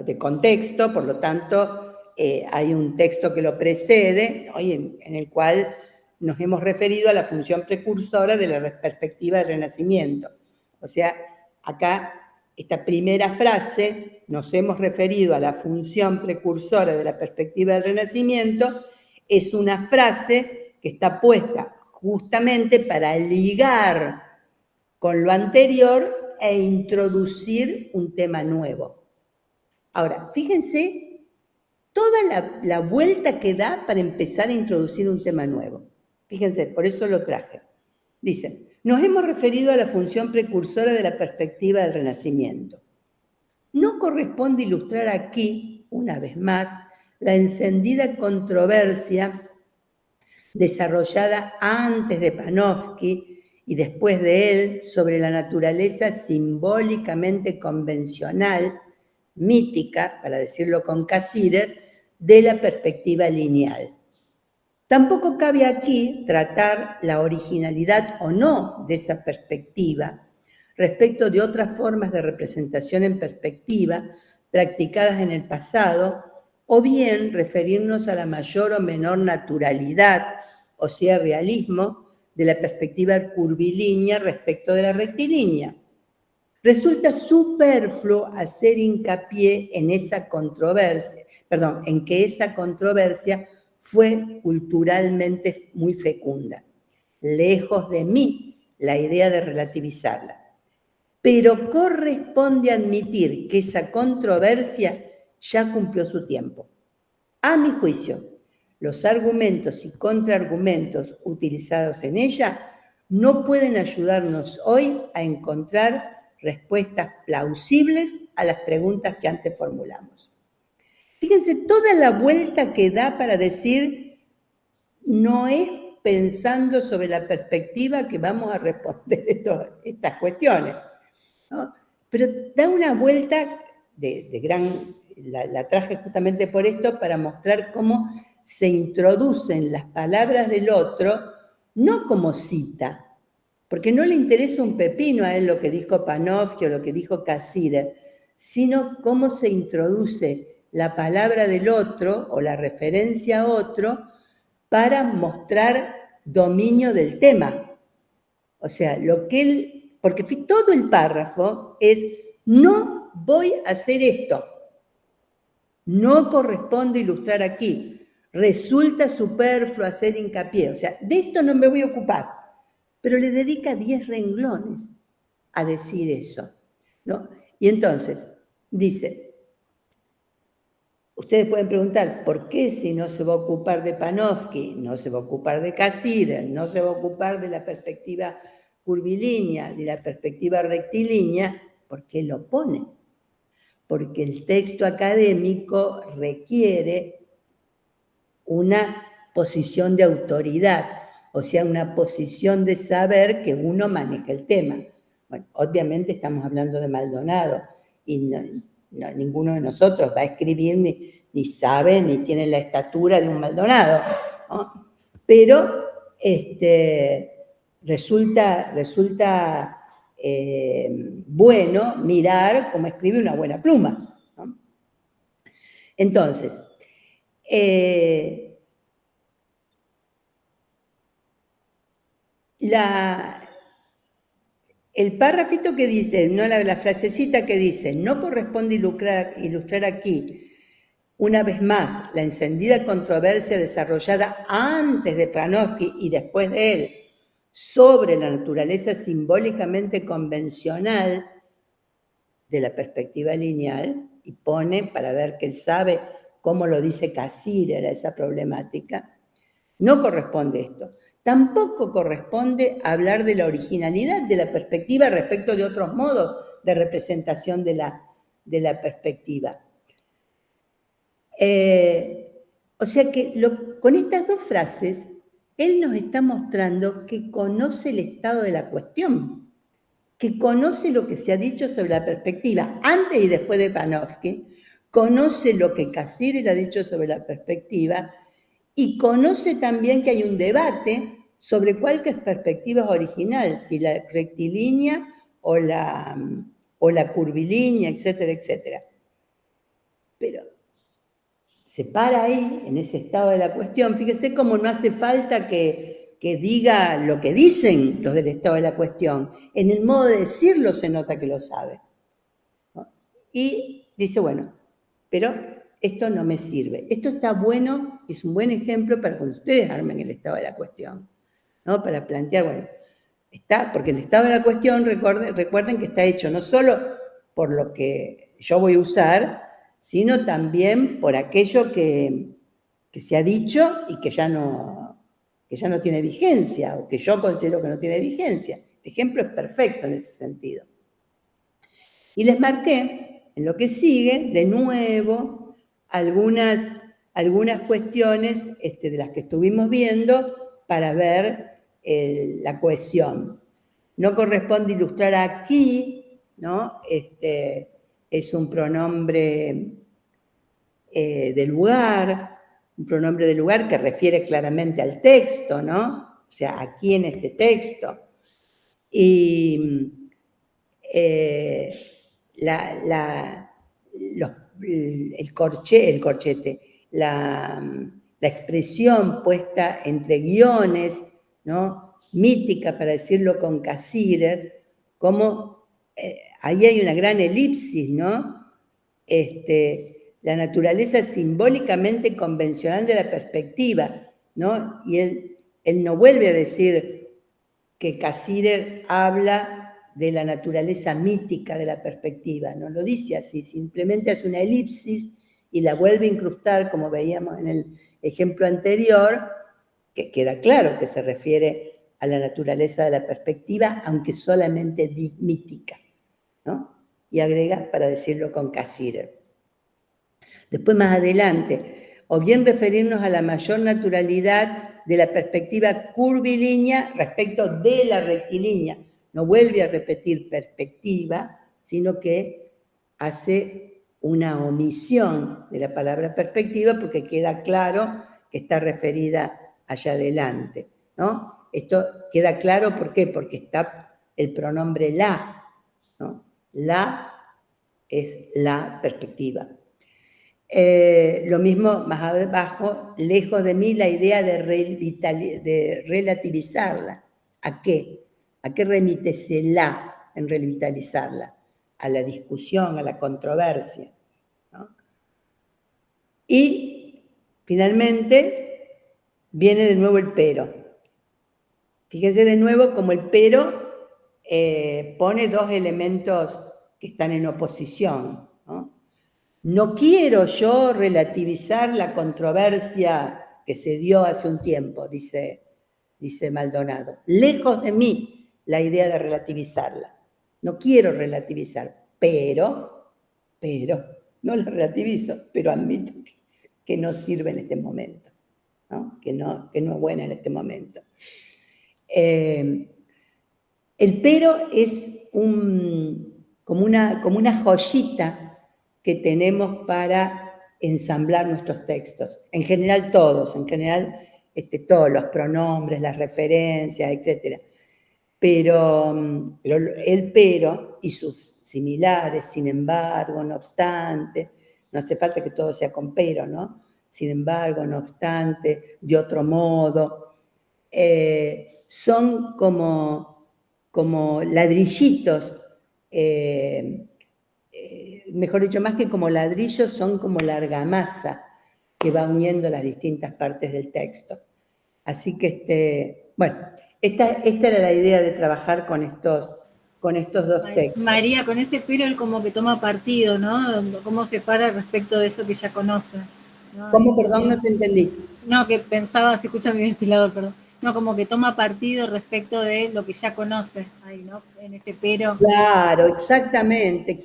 de contexto, por lo tanto, hay un texto que lo precede, ¿no? Y en el cual nos hemos referido a la función precursora de la perspectiva del Renacimiento. O sea, acá, esta primera frase, nos hemos referido a la función precursora de la perspectiva del Renacimiento, es una frase que está puesta justamente para ligar con lo anterior e introducir un tema nuevo. Ahora, fíjense toda la vuelta que da para empezar a introducir un tema nuevo. Fíjense, por eso lo traje. Dice, nos hemos referido a la función precursora de la perspectiva del Renacimiento. No corresponde ilustrar aquí, una vez más, la encendida controversia desarrollada antes de Panofsky y después de él sobre la naturaleza simbólicamente convencional, mítica, para decirlo con Cassirer, de la perspectiva lineal. Tampoco cabe aquí tratar la originalidad o no de esa perspectiva respecto de otras formas de representación en perspectiva practicadas en el pasado, o bien referirnos a la mayor o menor naturalidad, o sea, realismo, de la perspectiva curvilínea respecto de la rectilínea. Resulta superfluo hacer hincapié en esa controversia, en que esa controversia fue culturalmente muy fecunda. Lejos de mí la idea de relativizarla. Pero corresponde admitir que esa controversia ya cumplió su tiempo. A mi juicio, los argumentos y contraargumentos utilizados en ella no pueden ayudarnos hoy a encontrar respuestas plausibles a las preguntas que antes formulamos. Fíjense toda la vuelta que da para decir, no es pensando sobre la perspectiva que vamos a responder estas cuestiones, ¿no? Pero da una vuelta de gran... La traje justamente por esto, para mostrar cómo se introducen las palabras del otro, no como cita, porque no le interesa un pepino a él lo que dijo Panofsky o lo que dijo Cassirer, sino cómo se introduce la palabra del otro o la referencia a otro para mostrar dominio del tema. O sea, lo que él... Porque todo el párrafo es, no voy a hacer esto. No corresponde ilustrar aquí. Resulta superfluo hacer hincapié. O sea, de esto no me voy a ocupar. Pero le dedica 10 renglones a decir eso, ¿no? Y entonces, dice, ustedes pueden preguntar, ¿por qué si no se va a ocupar de Panofsky, no se va a ocupar de Cassirer, no se va a ocupar de la perspectiva curvilínea, de la perspectiva rectilínea? ¿Por qué lo pone? Porque el texto académico requiere una posición de autoridad, o sea, una posición de saber que uno maneja el tema. Bueno, obviamente estamos hablando de Maldonado, y ninguno de nosotros va a escribir, ni sabe, ni tiene la estatura de un Maldonado, ¿no? Pero resulta bueno mirar cómo escribe una buena pluma, ¿no? Entonces, el párrafito que dice, no la frasecita que dice, no corresponde ilustrar aquí, una vez más, la encendida controversia desarrollada antes de Panofsky y después de él sobre la naturaleza simbólicamente convencional de la perspectiva lineal, y pone, para ver que él sabe cómo lo dice Cassirer a esa problemática, no corresponde esto. Tampoco corresponde hablar de la originalidad de la perspectiva respecto de otros modos de representación de la perspectiva. O sea que con estas dos frases, él nos está mostrando que conoce el estado de la cuestión, que conoce lo que se ha dicho sobre la perspectiva antes y después de Panofsky, conoce lo que Cassirer ha dicho sobre la perspectiva, y conoce también que hay un debate sobre cuál perspectiva es original, si la rectilínea o la curvilínea, etcétera, etcétera. pero se para ahí, en ese estado de la cuestión. Fíjese cómo no hace falta que diga lo que dicen los del estado de la cuestión. En el modo de decirlo se nota que lo sabe, ¿no? Y dice, bueno, pero esto no me sirve. Esto está bueno, es un buen ejemplo para cuando ustedes armen el estado de la cuestión, ¿no? Para plantear, bueno, porque el estado de la cuestión, recuerden que está hecho no solo por lo que yo voy a usar, sino también por aquello que se ha dicho y que ya no tiene vigencia, o que yo considero que no tiene vigencia. Este ejemplo es perfecto en ese sentido. Y les marqué, en lo que sigue, de nuevo, algunas cuestiones de las que estuvimos viendo para ver la cohesión. No corresponde ilustrar aquí, ¿no? Es un pronombre de lugar, un pronombre de lugar que refiere claramente al texto, ¿no? O sea, aquí en este texto. Y el corchete, la expresión puesta entre guiones, ¿no? Mítica, para decirlo con Cassirer, como ahí hay una gran elipsis, ¿no? La naturaleza simbólicamente convencional de la perspectiva, ¿no? Y él no vuelve a decir que Cassirer habla de la naturaleza mítica de la perspectiva, no lo dice así, simplemente hace una elipsis y la vuelve a incrustar, como veíamos en el ejemplo anterior, que queda claro que se refiere a la naturaleza de la perspectiva, aunque solamente mítica, ¿no? Y agrega, para decirlo con Cassirer. Después, más adelante, o bien referirnos a la mayor naturalidad de la perspectiva curvilínea respecto de la rectilínea. No vuelve a repetir perspectiva, sino que hace una omisión de la palabra perspectiva porque queda claro que está referida allá adelante, ¿no? Esto queda claro, ¿por qué? Porque está el pronombre la, ¿no? La es la perspectiva. Lo mismo más abajo, lejos de mí la idea de relativizarla. ¿A qué? ¿A qué remite ese la en revitalizarla? A la discusión, a la controversia, ¿no? Y finalmente viene de nuevo el pero. Fíjense de nuevo como el pero pone dos elementos que están en oposición, ¿no? No quiero yo relativizar la controversia que se dio hace un tiempo, dice Maldonado. Lejos de mí la idea de relativizarla. No quiero relativizar, pero, no la relativizo, pero admito que no sirve en este momento, ¿no? Que no es buena en este momento. El pero es como una joyita que tenemos para ensamblar nuestros textos. En general todos los pronombres, las referencias, etc. Pero el pero y sus similares, sin embargo, no obstante, no hace falta que todo sea con pero, ¿no? Sin embargo, no obstante, de otro modo, son como ladrillitos, mejor dicho, más que como ladrillos, son como la argamasa que va uniendo las distintas partes del texto. Así que, bueno, esta era la idea de trabajar con estos dos textos. María, con ese pero él como que toma partido, ¿no? ¿Cómo se para respecto de eso que ya conoce? ¿No? ¿Cómo? Perdón, no te entendí. No, que pensaba, se escucha mi ventilador, perdón. No, como que toma partido respecto de lo que ya conoce, ahí, ¿no? En este pero. Claro, exactamente.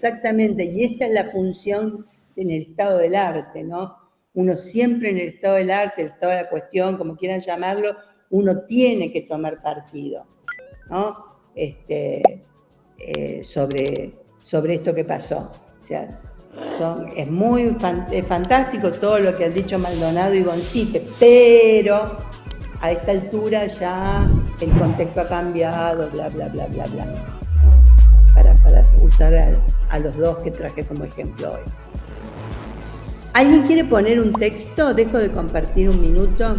Y esta es la función en el estado del arte, ¿no? Uno siempre en el estado del arte, el estado de la cuestión, como quieran llamarlo, uno tiene que tomar partido, ¿no? Sobre esto que pasó. O sea, es muy fantástico todo lo que han dicho Maldonado y Boncite, pero a esta altura ya el contexto ha cambiado, bla, bla, bla, bla, bla. Para usar a los dos que traje como ejemplo hoy. ¿Alguien quiere poner un texto? Dejo de compartir un minuto.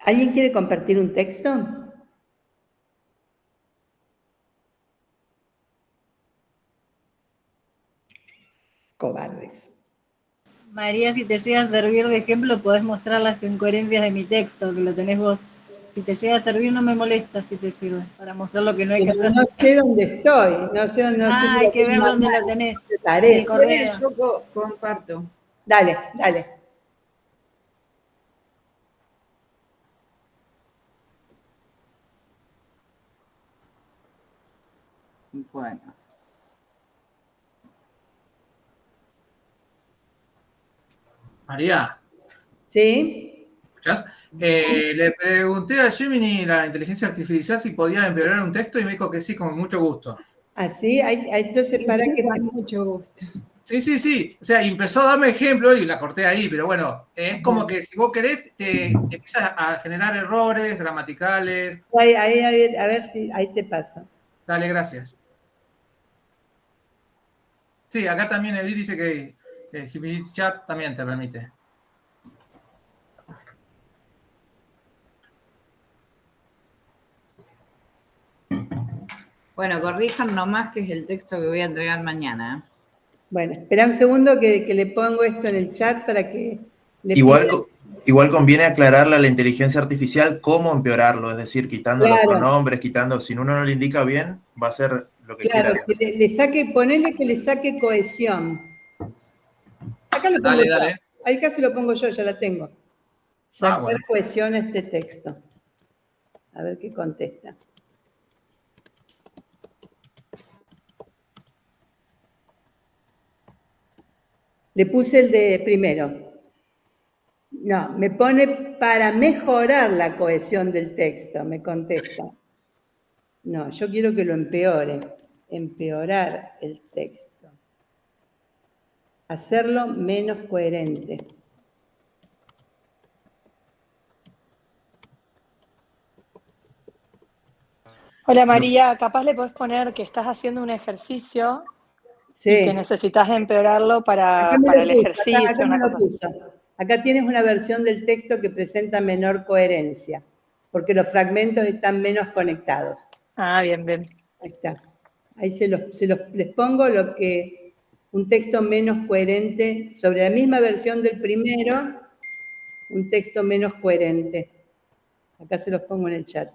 ¿Alguien quiere compartir un texto? Cobardes. María, si te llega a servir de ejemplo, podés mostrar las incoherencias de mi texto, que lo tenés vos. Si te llega a servir, no me molesta si te sirve, para mostrar lo que no hay que Pero hacer. no sé dónde estoy, no sé si Hay lo que ver tengo dónde acá, lo tenés. tarea. En Si el querés, correo. yo comparto. Dale, dale. Bueno. María, ¿Sí? ¿escuchás? Le pregunté a Gemini, la inteligencia artificial, si podía empeorar un texto y me dijo que sí, con mucho gusto. ¿Así? Entonces, para Sí, que... con mucho gusto. Sí, sí, sí. O sea, y empezó a darme ejemplo y la corté ahí, pero bueno, es como que si vos querés, te empiezas a generar errores gramaticales. a ver si ahí te pasa. Dale, gracias. Sí, acá también Edith dice que Gemini Chat también te permite. Bueno, corrijan nomás que es el texto que voy a entregar mañana. Bueno, espera un segundo que le pongo esto en el chat para que le Igual conviene aclararle a la inteligencia artificial cómo empeorarlo, es decir, quitando los Claro. pronombres, si uno no le indica bien, va a ser lo que Claro, quiera. que le saque, ponele que le saque cohesión. Acá lo pongo Dale, yo. dale. Ahí casi lo pongo yo, ya la tengo. Sacar bueno. cohesión a este texto. A ver qué contesta. Le puse el de primero. No, me pone para mejorar la cohesión del texto, me contesta. No, yo quiero que lo empeore. Empeorar el texto. Hacerlo menos coherente. Hola María, capaz le podés poner que estás haciendo un ejercicio Sí. y que necesitas empeorarlo para Acá me lo el puso, ejercicio, acá me una lo cosa así. puso. Acá tienes una versión del texto que presenta menor coherencia, porque los fragmentos están menos conectados. Ah, bien, bien. Ahí está. Ahí les pongo un texto menos coherente, sobre la misma versión del primero, un texto menos coherente. Acá se los pongo en el chat.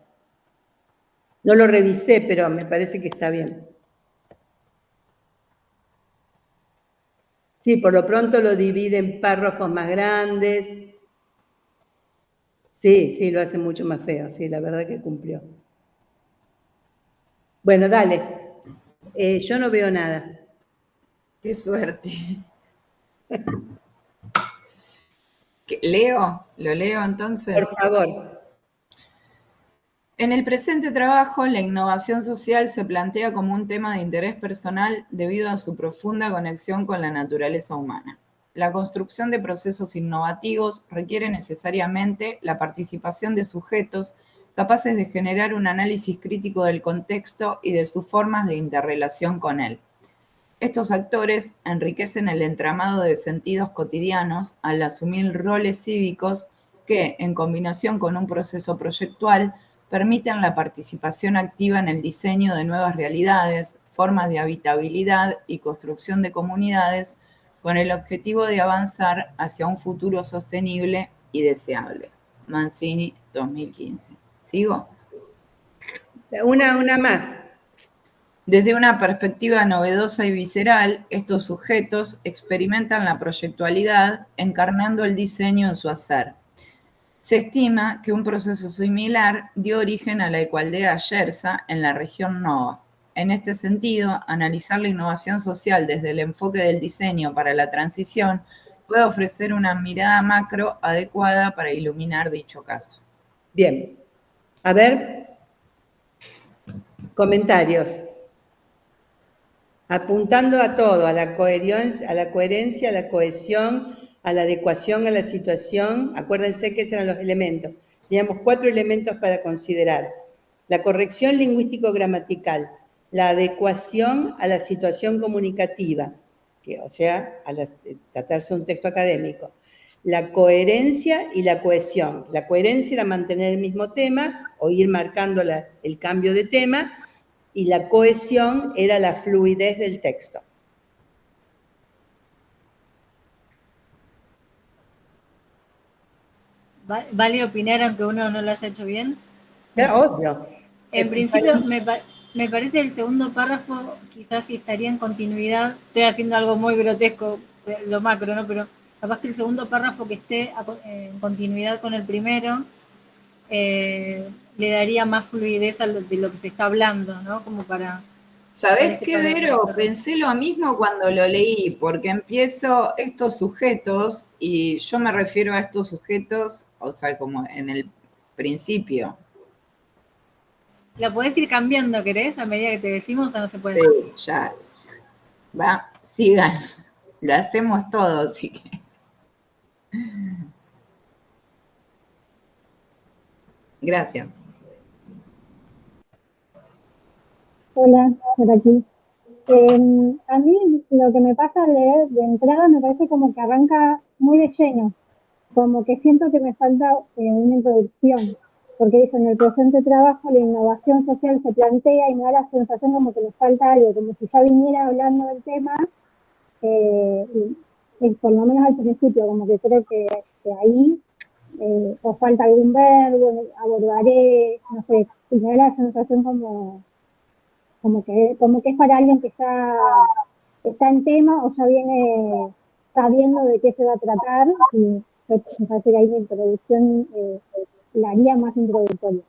No lo revisé, pero me parece que está bien. Sí, por lo pronto lo divide en párrafos más grandes. Sí, lo hace mucho más feo. Sí, la verdad que cumplió. Bueno, dale. Yo no veo nada. Qué suerte. ¿Leo? ¿Lo leo entonces? Por favor. En el presente trabajo, la innovación social se plantea como un tema de interés personal debido a su profunda conexión con la naturaleza humana. La construcción de procesos innovativos requiere necesariamente la participación de sujetos capaces de generar un análisis crítico del contexto y de sus formas de interrelación con él. Estos actores enriquecen el entramado de sentidos cotidianos al asumir roles cívicos que, en combinación con un proceso proyectual, permiten la participación activa en el diseño de nuevas realidades, formas de habitabilidad y construcción de comunidades con el objetivo de avanzar hacia un futuro sostenible y deseable. Mancini, 2015. ¿Sigo? Una más. Desde una perspectiva novedosa y visceral, estos sujetos experimentan la proyectualidad encarnando el diseño en su hacer. Se estima que un proceso similar dio origen a la ecoaldea Yersa en la región Nova. En este sentido, analizar la innovación social desde el enfoque del diseño para la transición puede ofrecer una mirada macro adecuada para iluminar dicho caso. Bien. A ver. Comentarios. Apuntando a todo, a la coherencia, a la cohesión a la adecuación a la situación, acuérdense que esos eran los elementos. Teníamos 4 elementos para considerar. La corrección lingüístico-gramatical, la adecuación a la situación comunicativa, o sea, tratarse de un texto académico, la coherencia y la cohesión. La coherencia era mantener el mismo tema o ir marcando el cambio de tema, y la cohesión era la fluidez del texto. ¿Vale opinar aunque uno no lo haya hecho bien? Obvio. En principio, me parece el segundo párrafo quizás sí estaría en continuidad. Estoy haciendo algo muy grotesco, lo macro, ¿no? Pero capaz que el segundo párrafo que esté en continuidad con el primero le daría más fluidez a de lo que se está hablando, ¿no? Como para... ¿Sabés qué, Vero? Pensé lo mismo cuando lo leí, porque empiezo estos sujetos, y yo me refiero a estos sujetos, o sea, como en el principio. ¿La podés ir cambiando, querés, a medida que te decimos o no se puede? Sí, ya. Va, sigan. Lo hacemos todos, así que. Gracias. Hola, por aquí. A mí lo que me pasa al leer de entrada me parece como que arranca muy de lleno, como que siento que me falta una introducción, porque dice, en el presente trabajo la innovación social se plantea y me da la sensación como que me falta algo, como si ya viniera hablando del tema, y por lo menos al principio, como que creo que ahí o falta algún verbo, abordaré, no sé, y me da la sensación como que es para alguien que ya está en tema o ya viene sabiendo de qué se va a tratar, y me parece que ahí la introducción la haría más introductoria.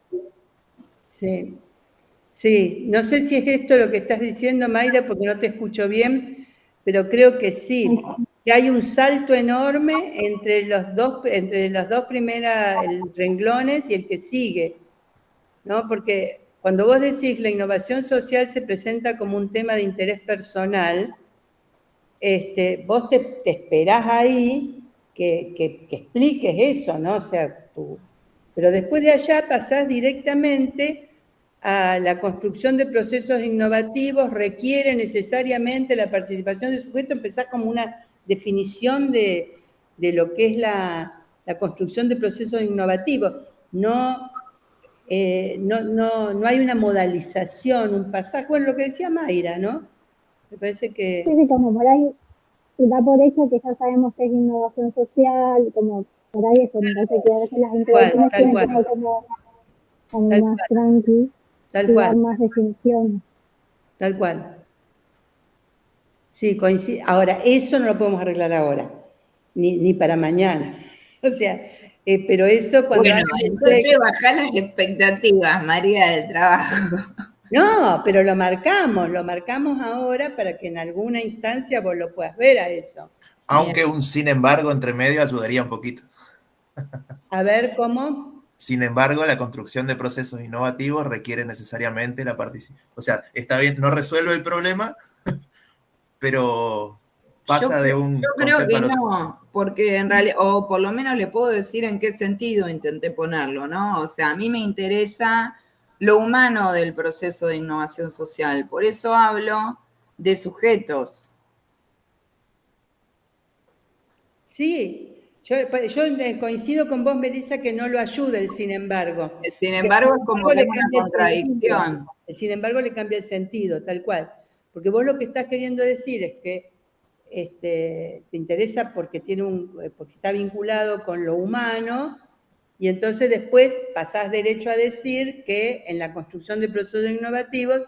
Sí, sí. No sé si es esto lo que estás diciendo, Mayra, porque no te escucho bien, pero creo que sí, que hay un salto enorme entre los dos primeros renglones y el que sigue, ¿no? Porque cuando vos decís la innovación social se presenta como un tema de interés personal, vos te esperás ahí que expliques eso, ¿no? O sea, pero después de allá pasás directamente a la construcción de procesos innovativos, requiere necesariamente la participación del sujeto, empezás como una definición de lo que es la construcción de procesos innovativos. No hay una modalización, un pasaje, bueno, lo que decía Mayra, ¿no? Me parece que... Sí, como por ahí da por hecho que ya sabemos que es innovación social, como por ahí eso, me parece que a veces las introducciones tienen como más tranqui, y dar más definiciones. Tal cual. Sí, coincide. Ahora, eso no lo podemos arreglar ahora, ni para mañana. O sea, pero eso cuando... Bueno, entonces bajá las expectativas, María, del trabajo. No, pero lo marcamos ahora para que en alguna instancia vos lo puedas ver a eso. Aunque un sin embargo entre medio ayudaría un poquito. A ver, ¿cómo? Sin embargo, la construcción de procesos innovativos requiere necesariamente la participación. O sea, está bien, no resuelve el problema, pero pasa de un concepto al otro. No, porque en realidad, o por lo menos le puedo decir en qué sentido intenté ponerlo, ¿no? O sea, a mí me interesa lo humano del proceso de innovación social, por eso hablo de sujetos. Sí, yo coincido con vos, Melissa, que no lo ayuda el sin embargo. Sin embargo, es como que es una contradicción. El sin embargo le cambia el sentido, tal cual. Porque vos lo que estás queriendo decir es que te interesa porque está vinculado con lo humano, y entonces después pasás derecho a decir que en la construcción de procesos innovativos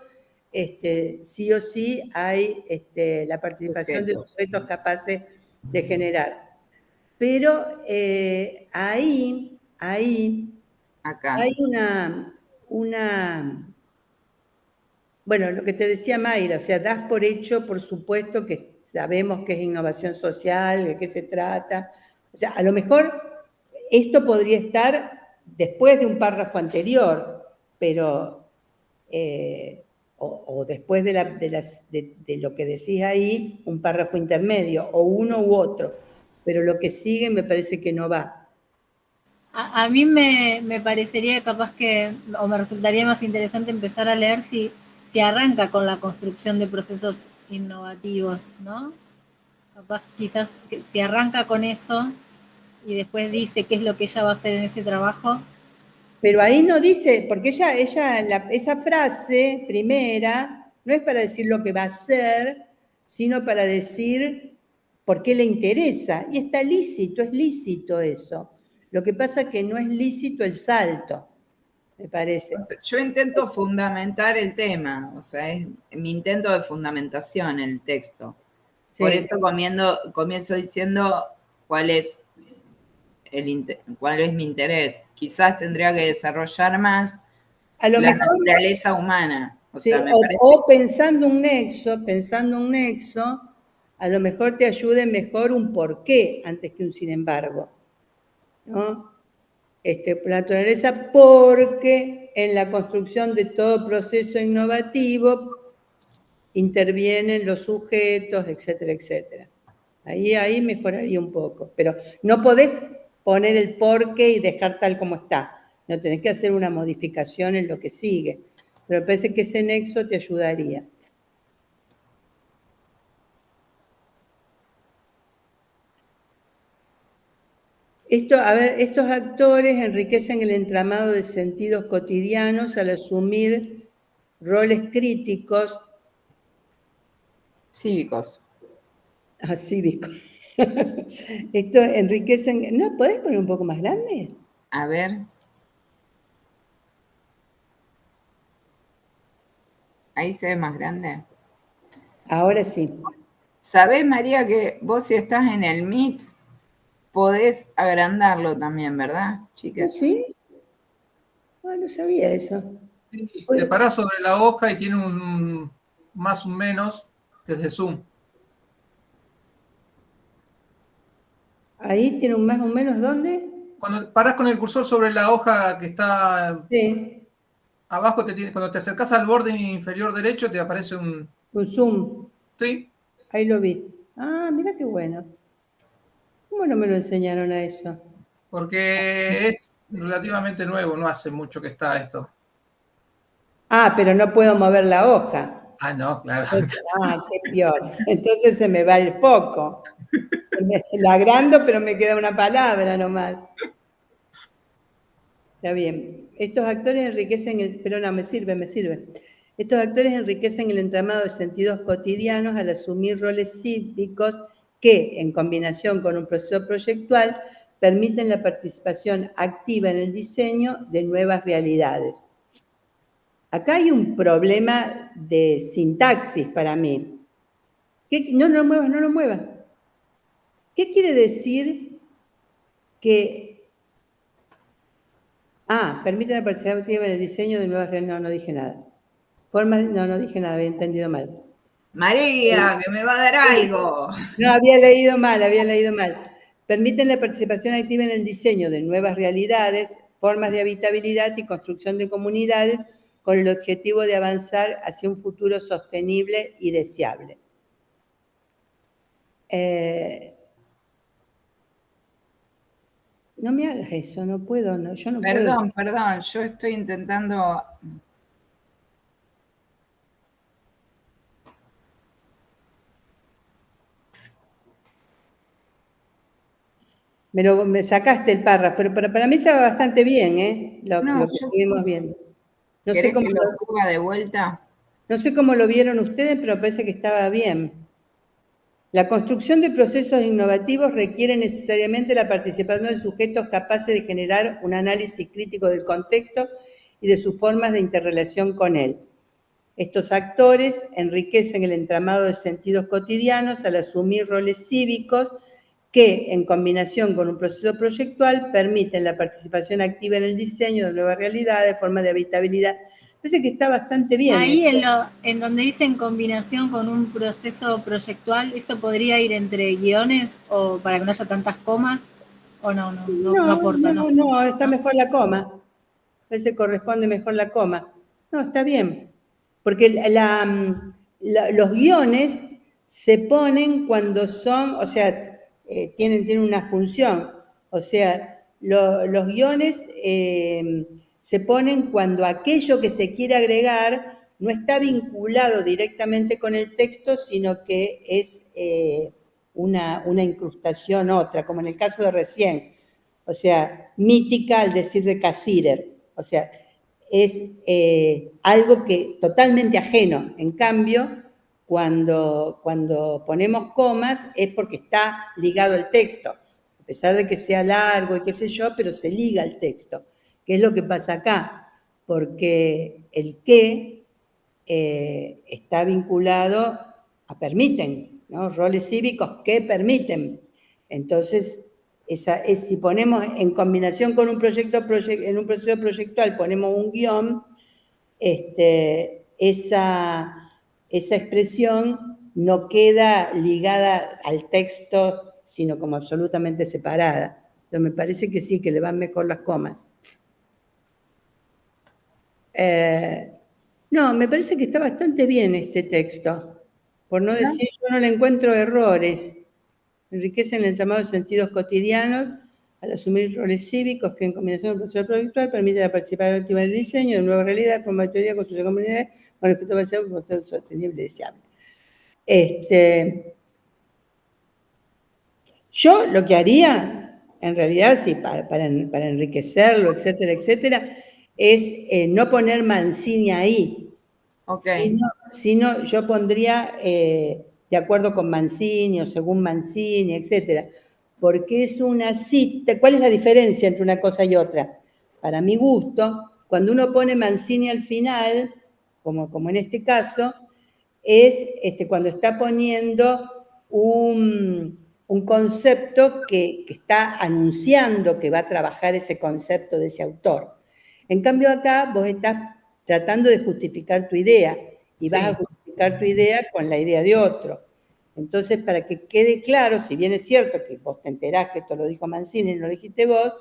sí o sí hay la participación de sujetos capaces de generar. Pero ahí Acá. hay bueno, lo que te decía Mayra, o sea, das por hecho, por supuesto, que sabemos que es innovación social, de qué se trata. O sea, a lo mejor esto podría estar después de un párrafo anterior, pero, o después de lo que decís ahí, un párrafo intermedio, o uno u otro. pero lo que sigue me parece que no va. A mí me parecería capaz que, o me resultaría más interesante empezar a leer si arranca con la construcción de procesos innovativos, ¿no? Capaz quizás si arranca con eso y después dice qué es lo que ella va a hacer en ese trabajo. Pero ahí no dice, porque esa frase primera no es para decir lo que va a hacer, sino para decir por qué le interesa. Y está lícito, es lícito eso. Lo que pasa es que no es lícito el salto, me parece. Yo intento fundamentar el tema, o sea, es mi intento de fundamentación en el texto. Sí. Por eso comienzo diciendo cuál es mi interés. Quizás tendría que desarrollar más A lo la mejor, naturaleza humana. O sí, sea, me parece o pensando un nexo, a lo mejor te ayude mejor un porqué antes que un sin embargo, ¿no? Naturaleza, porque en la construcción de todo proceso innovativo intervienen los sujetos, etcétera, etcétera. Ahí mejoraría un poco, pero no podés poner el porqué y dejar tal como está. No tenés que hacer una modificación en lo que sigue, pero me parece que ese nexo te ayudaría. Estos actores enriquecen el entramado de sentidos cotidianos al asumir roles críticos. cívicos. Cívicos. Esto enriquecen. ¿No podés poner un poco más grande? A ver. Ahí se ve más grande. Ahora sí. ¿Sabés, María, que vos si estás en el Meet podés agrandarlo también, ¿verdad, chicas? ¿Sí? No sabía eso. Te parás sobre la hoja y tiene un más o menos desde Zoom. Ahí tiene un más o menos, ¿dónde? Cuando parás con el cursor sobre la hoja que está abajo, cuando te acercás al borde inferior derecho, te aparece un zoom. Sí. Ahí lo vi. Ah, mira qué bueno. ¿Cómo no me lo enseñaron a eso? Porque es relativamente nuevo, no hace mucho que está esto. Ah, pero no puedo mover la hoja. Ah, no, claro. Qué peor. Entonces se me va el foco. La agrando, pero me queda una palabra nomás. Está bien. Estos actores enriquecen pero no, me sirve. Estos actores enriquecen el entramado de sentidos cotidianos al asumir roles cívicos que, en combinación con un proceso proyectual, permiten la participación activa en el diseño de nuevas realidades. Acá hay un problema de sintaxis para mí. No lo muevas. ¿Qué quiere decir que... permite la participación activa en el diseño de nuevas realidades? No dije nada. No dije nada, había entendido mal. María, que me va a dar algo. No, había leído mal. Permiten la participación activa en el diseño de nuevas realidades, formas de habitabilidad y construcción de comunidades con el objetivo de avanzar hacia un futuro sostenible y deseable. No me hagas eso, no puedo, yo no puedo. Perdón, yo estoy intentando... Me sacaste el párrafo, pero para mí estaba bastante bien, lo que estuvimos viendo. ¿Querés que lo suba de vuelta? No sé cómo lo vieron ustedes, pero parece que estaba bien. La construcción de procesos innovativos requiere necesariamente la participación de sujetos capaces de generar un análisis crítico del contexto y de sus formas de interrelación con él. Estos actores enriquecen el entramado de sentidos cotidianos al asumir roles cívicos que, en combinación con un proceso proyectual, permiten la participación activa en el diseño de nuevas realidades, formas de habitabilidad. Parece que está bastante bien. Ahí en donde dice en combinación con un proceso proyectual, ¿eso podría ir entre guiones o para que no haya tantas comas? ¿O no aporta? No, está mejor la coma. Parece que corresponde mejor la coma. No, está bien. Porque los guiones se ponen cuando son, o sea, tienen una función. O sea, los guiones se ponen cuando aquello que se quiere agregar no está vinculado directamente con el texto, sino que es una incrustación otra, como en el caso de recién. O sea, mítica al decir de Cassirer. O sea, es algo que totalmente ajeno. En cambio, cuando ponemos comas es porque está ligado al texto, a pesar de que sea largo y qué sé yo, pero se liga al texto. ¿Qué es lo que pasa acá? Porque el qué está vinculado a permiten, ¿no? Roles cívicos que permiten. Entonces, si ponemos en combinación con un proyecto, en un proceso proyectual ponemos un guión, esa expresión no queda ligada al texto, sino como absolutamente separada. Pero me parece que sí, que le van mejor las comas. No, me parece que está bastante bien este texto. Por no decir, yo no le encuentro errores. Enriquecen el entramado de sentidos cotidianos al asumir roles cívicos que en combinación con el proceso proyectual permite la participación activa en el diseño de nuevas realidades, forma de teoría, construcción de comunidades, con respecto a ser un modelo sostenible y deseable. Yo lo que haría, en realidad, sí, para enriquecerlo, etcétera, etcétera, es no poner Mancini ahí. Okay. Sino yo pondría de acuerdo con Mancini o según Mancini, etcétera. Porque es una cita. ¿Cuál es la diferencia entre una cosa y otra? Para mi gusto, cuando uno pone Mancini al final, como en este caso, es cuando está poniendo un concepto que está anunciando que va a trabajar ese concepto de ese autor. En cambio acá vos estás tratando de justificar tu idea y vas a justificar tu idea con la idea de otro. Entonces, para que quede claro, si bien es cierto que vos te enterás que esto lo dijo Mancini y no lo dijiste vos,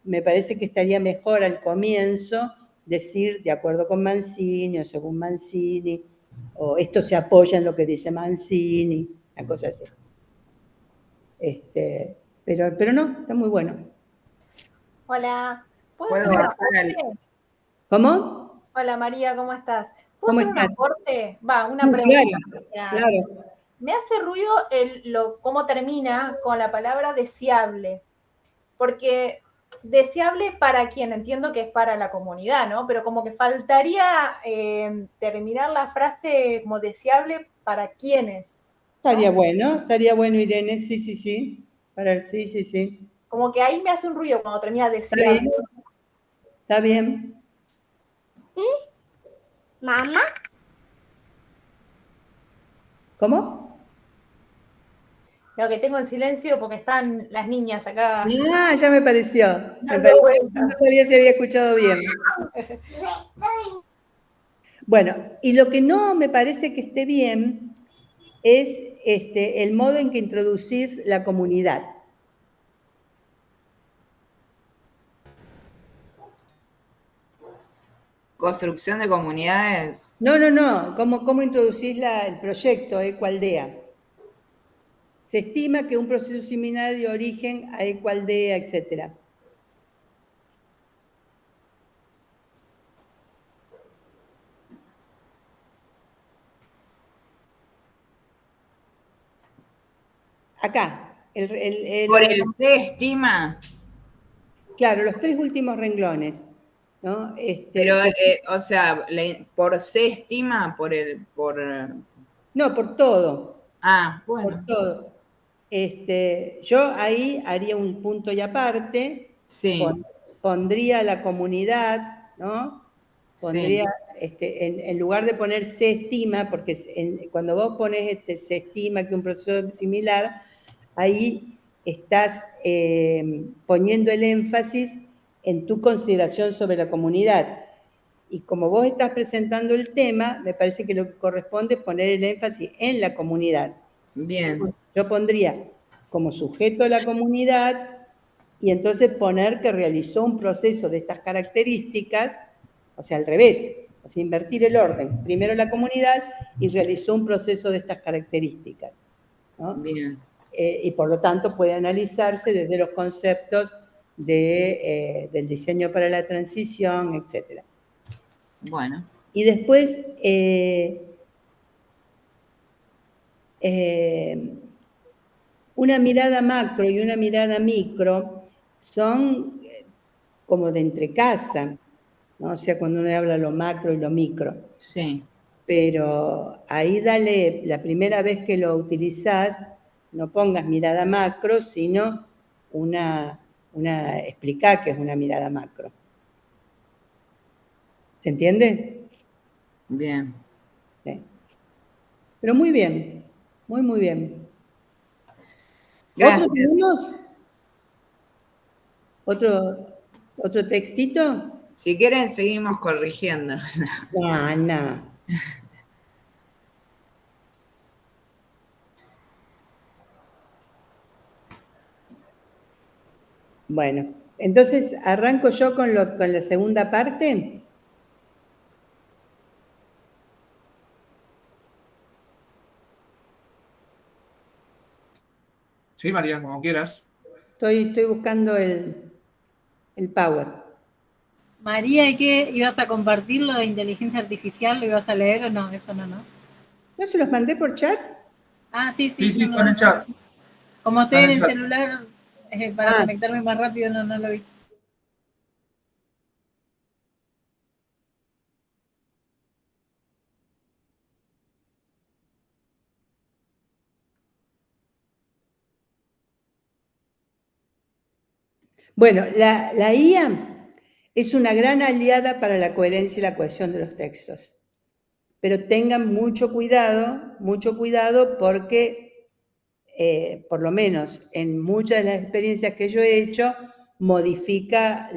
me parece que estaría mejor al comienzo decir de acuerdo con Mancini o según Mancini, o esto se apoya en lo que dice Mancini, una cosa así. Pero no, está muy bueno. Hola, ¿puedo ¿Puedo hacer un bajar aporte? ¿Cómo? Hola María, ¿cómo estás? ¿Puedo ¿Cómo hacer un estás? aporte? Una pregunta. Claro. Me hace ruido cómo termina con la palabra deseable, porque deseable para quién, entiendo que es para la comunidad, ¿no? Pero como que faltaría terminar la frase como deseable para quiénes. ¿no? Estaría bueno, Irene, sí. Sí. Como que ahí me hace un ruido cuando termina deseable. Está bien. ¿Y? ¿Mamá? ¿Cómo? Lo que tengo en silencio porque están las niñas acá. Ah, ya me pareció. No sabía si había escuchado bien. Bueno, y lo que no me parece que esté bien es el modo en que introducís la comunidad. Construcción de comunidades. No. ¿Cómo introducís el proyecto Ecoaldea? Se estima que un proceso similar dio origen a Ecoaldea, etc. Acá. Por el se estima. Claro, los 3 últimos renglones. ¿No? Pero, o sea, por se estima, No, por todo. Ah, bueno. Por todo. Yo ahí haría un punto y aparte. Sí. Pondría la comunidad, ¿no? Pondría, en lugar de poner se estima, porque cuando vos pones se estima que un proceso similar, ahí estás poniendo el énfasis en tu consideración sobre la comunidad. Y como vos estás presentando el tema, me parece que lo que corresponde es poner el énfasis en la comunidad. Bien. Yo pondría como sujeto a la comunidad y entonces poner que realizó un proceso de estas características, o sea, al revés, o sea, invertir el orden. Primero la comunidad y realizó un proceso de estas características. ¿No? Bien. y por lo tanto puede analizarse desde los conceptos del diseño para la transición, etc. Bueno. Y después, una mirada macro y una mirada micro son como de entrecasa, ¿no? O sea, cuando uno habla lo macro y lo micro. Sí. Pero ahí dale, la primera vez que lo utilizás, no pongas mirada macro, sino explicar que es una mirada macro. ¿Se entiende? Bien. Sí. Pero muy bien, muy bien. Gracias. ¿Otro tenemos? ¿Otro textito? Si quieren, seguimos corrigiendo. No. Bueno, entonces arranco yo con la segunda parte. Sí, María, como quieras. Estoy buscando el Power. María, ¿y qué? ¿Ibas a compartir lo de inteligencia artificial? ¿Lo ibas a leer o no? Eso no. ¿No se los mandé por chat? Ah, sí, Sí, no, con el chat. Como estoy Con en el chat. celular, para conectarme más rápido, no lo vi. Bueno, la IA es una gran aliada para la coherencia y la cohesión de los textos. Pero tengan mucho cuidado porque, por lo menos en muchas de las experiencias que yo he hecho, modifica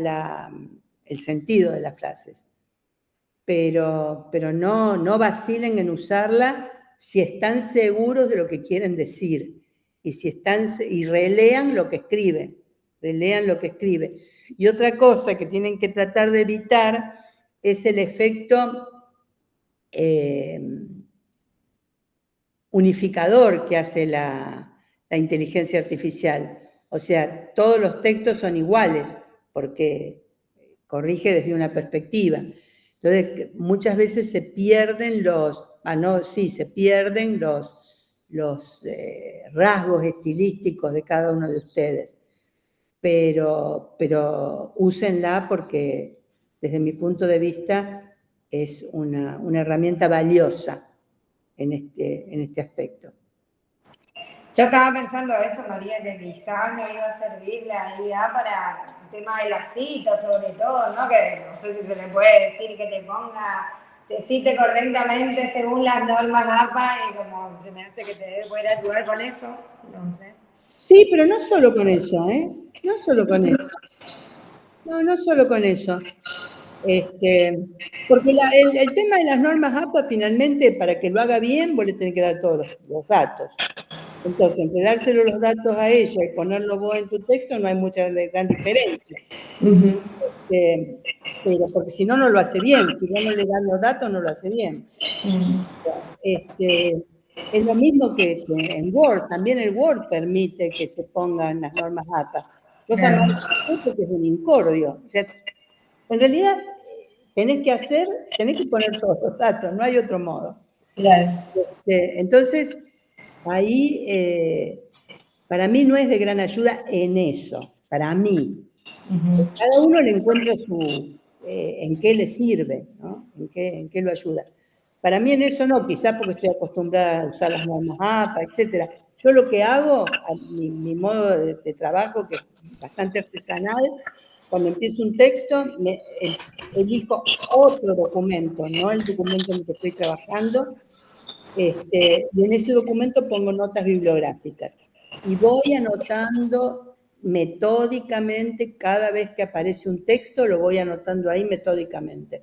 el sentido de las frases. Pero no vacilen en usarla si están seguros de lo que quieren decir y relean lo que escribe. Y otra cosa que tienen que tratar de evitar es el efecto unificador que hace la inteligencia artificial. O sea, todos los textos son iguales porque corrige desde una perspectiva. Entonces, muchas veces se pierden los rasgos estilísticos de cada uno de ustedes. Pero úsenla porque, desde mi punto de vista, es una herramienta valiosa en este aspecto. Yo estaba pensando eso, María, que quizás me iba a servir la IA para el tema de las citas, sobre todo, ¿no? Que no sé si se le puede decir que te cite correctamente según las normas APA y como se me hace que te debe poder ayudar con eso, no sé. Sí, pero no solo con eso, ¿eh? No solo con eso. No solo con eso. Porque el tema de las normas APA, finalmente, para que lo haga bien, vos le tenés que dar todos los datos. Entonces, entre dárselo los datos a ella y ponerlo vos en tu texto, no hay mucha gran diferencia. Pero porque si no, no lo hace bien. Si vos no le das los datos, no lo hace bien. Es lo mismo que en Word. También el Word permite que se pongan las normas APA. Yo jamás lo sé porque es un incordio. O sea, en realidad, tenés que poner todos los datos, no hay otro modo. Claro. Entonces, ahí, para mí no es de gran ayuda en eso, para mí. Cada uno le encuentra en qué le sirve, ¿no? En qué lo ayuda. Para mí en eso no, quizás porque estoy acostumbrada a usar las normas APA, etc. Yo lo que hago, mi modo de trabajo, que es bastante artesanal, cuando empiezo un texto, elijo otro documento, no el documento en el que estoy trabajando, y en ese documento pongo notas bibliográficas. Y voy anotando metódicamente, cada vez que aparece un texto, lo voy anotando ahí metódicamente.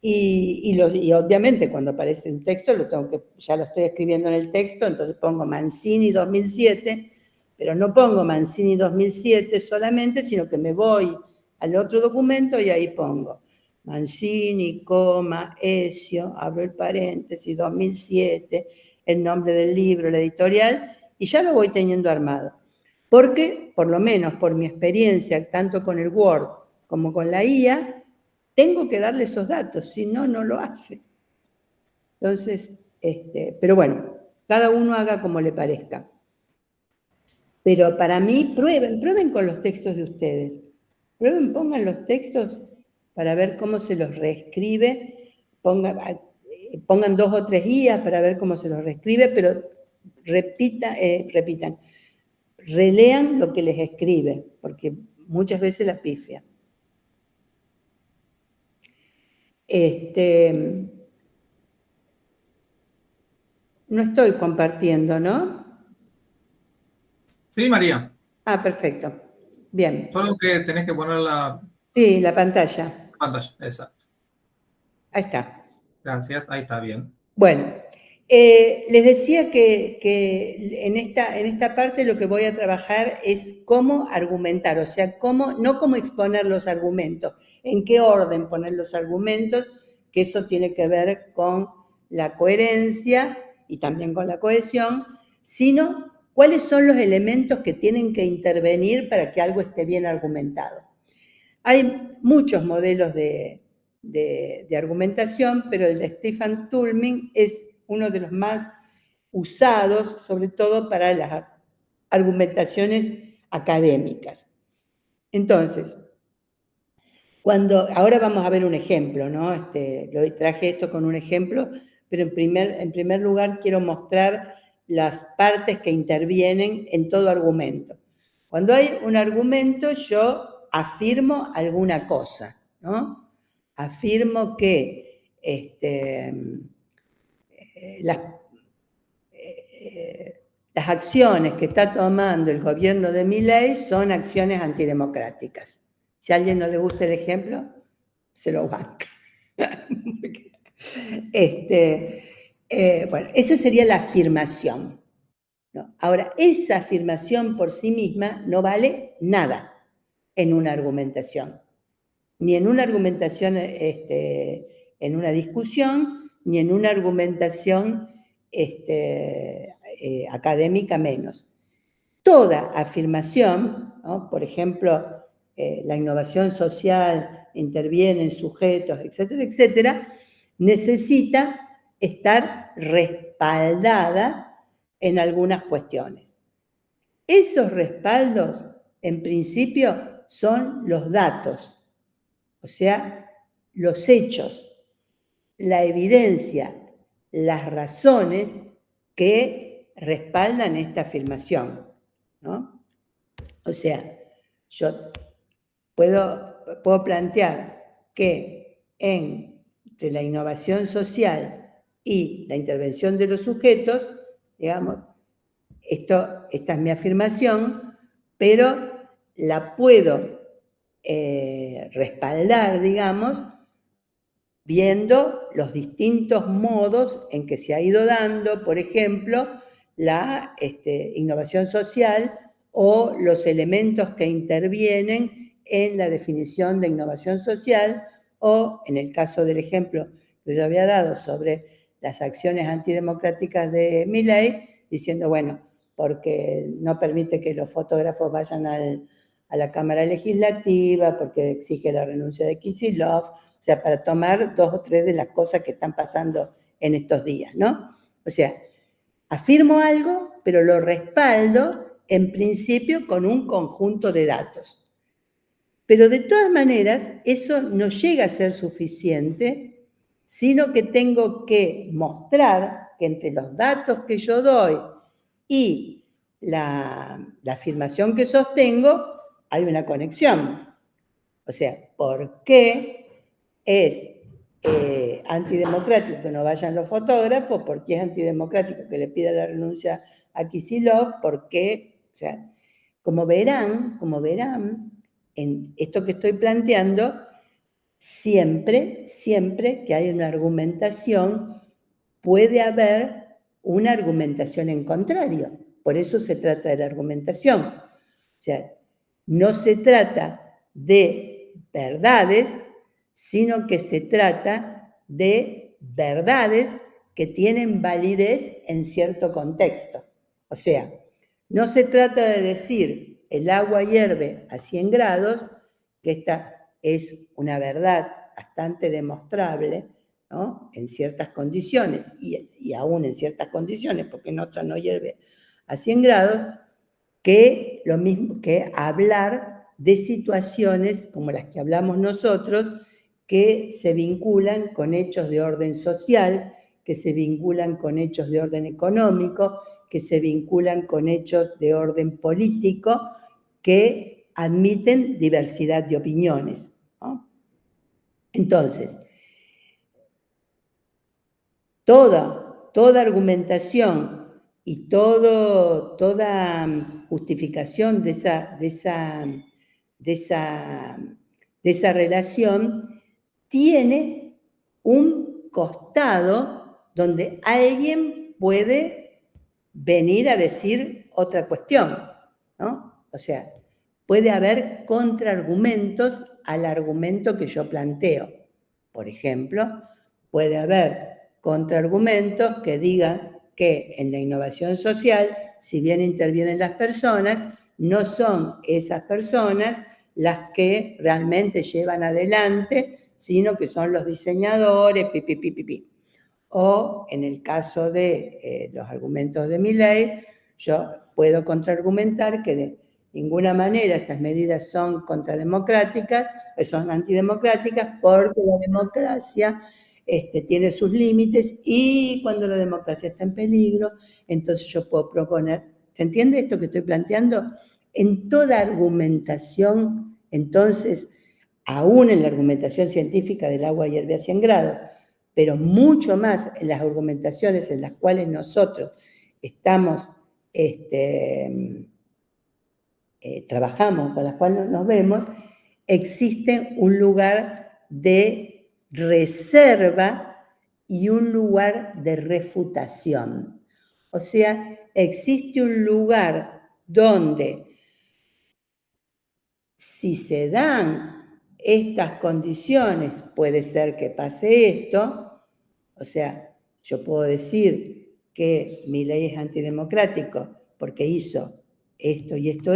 Y obviamente cuando aparece un texto, ya lo estoy escribiendo en el texto, entonces pongo Mancini 2007, pero no pongo Mancini 2007 solamente, sino que me voy al otro documento y ahí pongo Mancini, Ezio, abro el paréntesis, 2007, el nombre del libro, la editorial, y ya lo voy teniendo armado. Porque, por lo menos por mi experiencia, tanto con el Word como con la IA, tengo que darle esos datos, si no, no lo hace. Entonces, pero bueno, cada uno haga como le parezca. Pero para mí, prueben con los textos de ustedes. Pongan los textos para ver cómo se los reescribe. Pongan 2 o 3 guías para ver cómo se los reescribe, pero repitan. Relean lo que les escribe, porque muchas veces la pifia. No estoy compartiendo, ¿no? Sí, María. Ah, perfecto. Bien. Solo que tenés que poner la... Sí, la pantalla. Pantalla, exacto. Ahí está. Gracias, ahí está bien. Bueno, les decía que en esta parte lo que voy a trabajar es cómo argumentar, o sea, no cómo exponer los argumentos, en qué orden poner los argumentos, que eso tiene que ver con la coherencia y también con la cohesión, sino cuáles son los elementos que tienen que intervenir para que algo esté bien argumentado. Hay muchos modelos de argumentación, pero el de Stefan Tulming es uno de los más usados, sobre todo para las argumentaciones académicas. Entonces, ahora vamos a ver un ejemplo, ¿no? Traje esto con un ejemplo, pero en primer lugar quiero mostrar las partes que intervienen en todo argumento. Cuando hay un argumento, yo afirmo alguna cosa, ¿no? Afirmo que las acciones que está tomando el gobierno de Milei son acciones antidemocráticas. Si a alguien no le gusta el ejemplo, se lo banca. Bueno, esa sería la afirmación, ¿no? Ahora, esa afirmación por sí misma no vale nada en una argumentación. Ni en una argumentación, en una discusión, ni en una argumentación académica menos. Toda afirmación, ¿no? Por ejemplo, la innovación social interviene en sujetos, etcétera, etcétera, necesita estar respaldada en algunas cuestiones. Esos respaldos, en principio, son los datos, o sea, los hechos, la evidencia, las razones que respaldan esta afirmación, ¿no? O sea, yo puedo plantear que entre la innovación social y la intervención de los sujetos, digamos, esta es mi afirmación, pero la puedo respaldar, digamos, viendo los distintos modos en que se ha ido dando, por ejemplo, la innovación social o los elementos que intervienen en la definición de innovación social, o en el caso del ejemplo que yo había dado sobre las acciones antidemocráticas de Milei, diciendo, bueno, porque no permite que los fotógrafos vayan a la Cámara Legislativa, porque exige la renuncia de Kicillof, o sea, para tomar 2 o 3 de las cosas que están pasando en estos días, ¿no? O sea, afirmo algo, pero lo respaldo, en principio, con un conjunto de datos. Pero de todas maneras, eso no llega a ser suficiente, sino que tengo que mostrar que entre los datos que yo doy y la afirmación que sostengo, hay una conexión. O sea, ¿por qué es antidemocrático que no vayan los fotógrafos? ¿Por qué es antidemocrático que le pida la renuncia a Kicillof? ¿Por qué? O sea, como verán, en esto que estoy planteando, siempre que hay una argumentación, puede haber una argumentación en contrario. Por eso se trata de la argumentación. O sea, no se trata de verdades, sino que se trata de verdades que tienen validez en cierto contexto. O sea, No se trata de decir el agua hierve a 100 grados, que esta es una verdad bastante demostrable, ¿no? En ciertas condiciones, y aún en ciertas condiciones, porque en otras no hierve a 100 grados, que lo mismo que hablar de situaciones como las que hablamos nosotros, que se vinculan con hechos de orden social, que se vinculan con hechos de orden económico, que se vinculan con hechos de orden político, que admiten diversidad de opiniones, ¿no? Entonces, toda argumentación y toda justificación de esa relación tiene un costado donde alguien puede venir a decir otra cuestión, ¿no? O sea, puede haber contraargumentos al argumento que yo planteo. Por ejemplo, puede haber contraargumentos que digan que en la innovación social, si bien intervienen las personas, no son esas personas las que realmente llevan adelante, sino que son los diseñadores, O en el caso de los argumentos de Milei, yo puedo contraargumentar que de ninguna manera estas medidas son contrademocráticas, son antidemocráticas, porque la democracia tiene sus límites y cuando la democracia está en peligro, entonces yo puedo proponer. ¿Se entiende esto que estoy planteando? En toda argumentación, entonces, aún en la argumentación científica del agua hierve a 100 grados, pero mucho más en las argumentaciones en las cuales nosotros estamos, trabajamos, con las cuales nos vemos, existe un lugar de reserva y un lugar de refutación. O sea, existe un lugar donde si se dan estas condiciones, puede ser que pase esto. O sea, yo puedo decir que Milei es antidemocrático porque hizo esto y esto,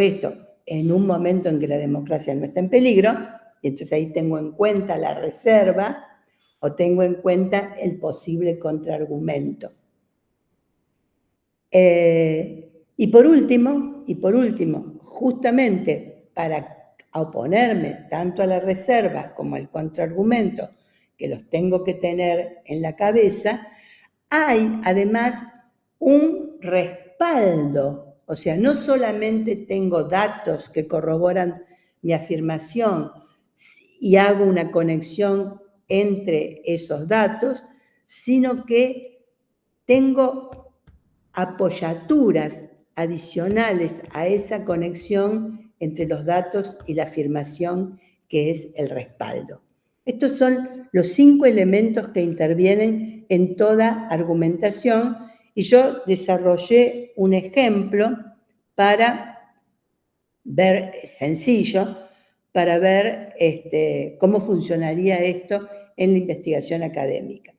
en un momento en que la democracia no está en peligro, y entonces ahí tengo en cuenta la reserva o tengo en cuenta el posible contraargumento. Y por último, justamente para oponerme tanto a la reserva como al contraargumento, que los tengo que tener en la cabeza, hay además un respaldo. O sea, no solamente tengo datos que corroboran mi afirmación y hago una conexión entre esos datos, sino que tengo apoyaturas adicionales a esa conexión entre los datos y la afirmación, que es el respaldo. Estos son los 5 elementos que intervienen en toda argumentación y yo desarrollé un ejemplo para ver, sencillo, para ver cómo funcionaría esto en la investigación académica.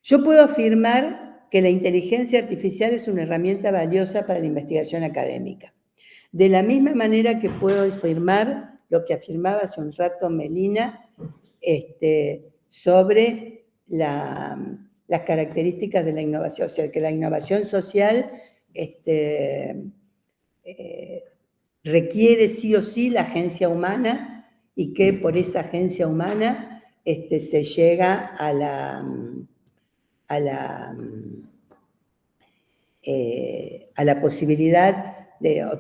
Yo puedo afirmar que la inteligencia artificial es una herramienta valiosa para la investigación académica. De la misma manera que puedo afirmar lo que afirmaba hace un rato Melina sobre las características de la innovación, o sea, que la innovación social requiere sí o sí la agencia humana y que por esa agencia humana se llega a la posibilidad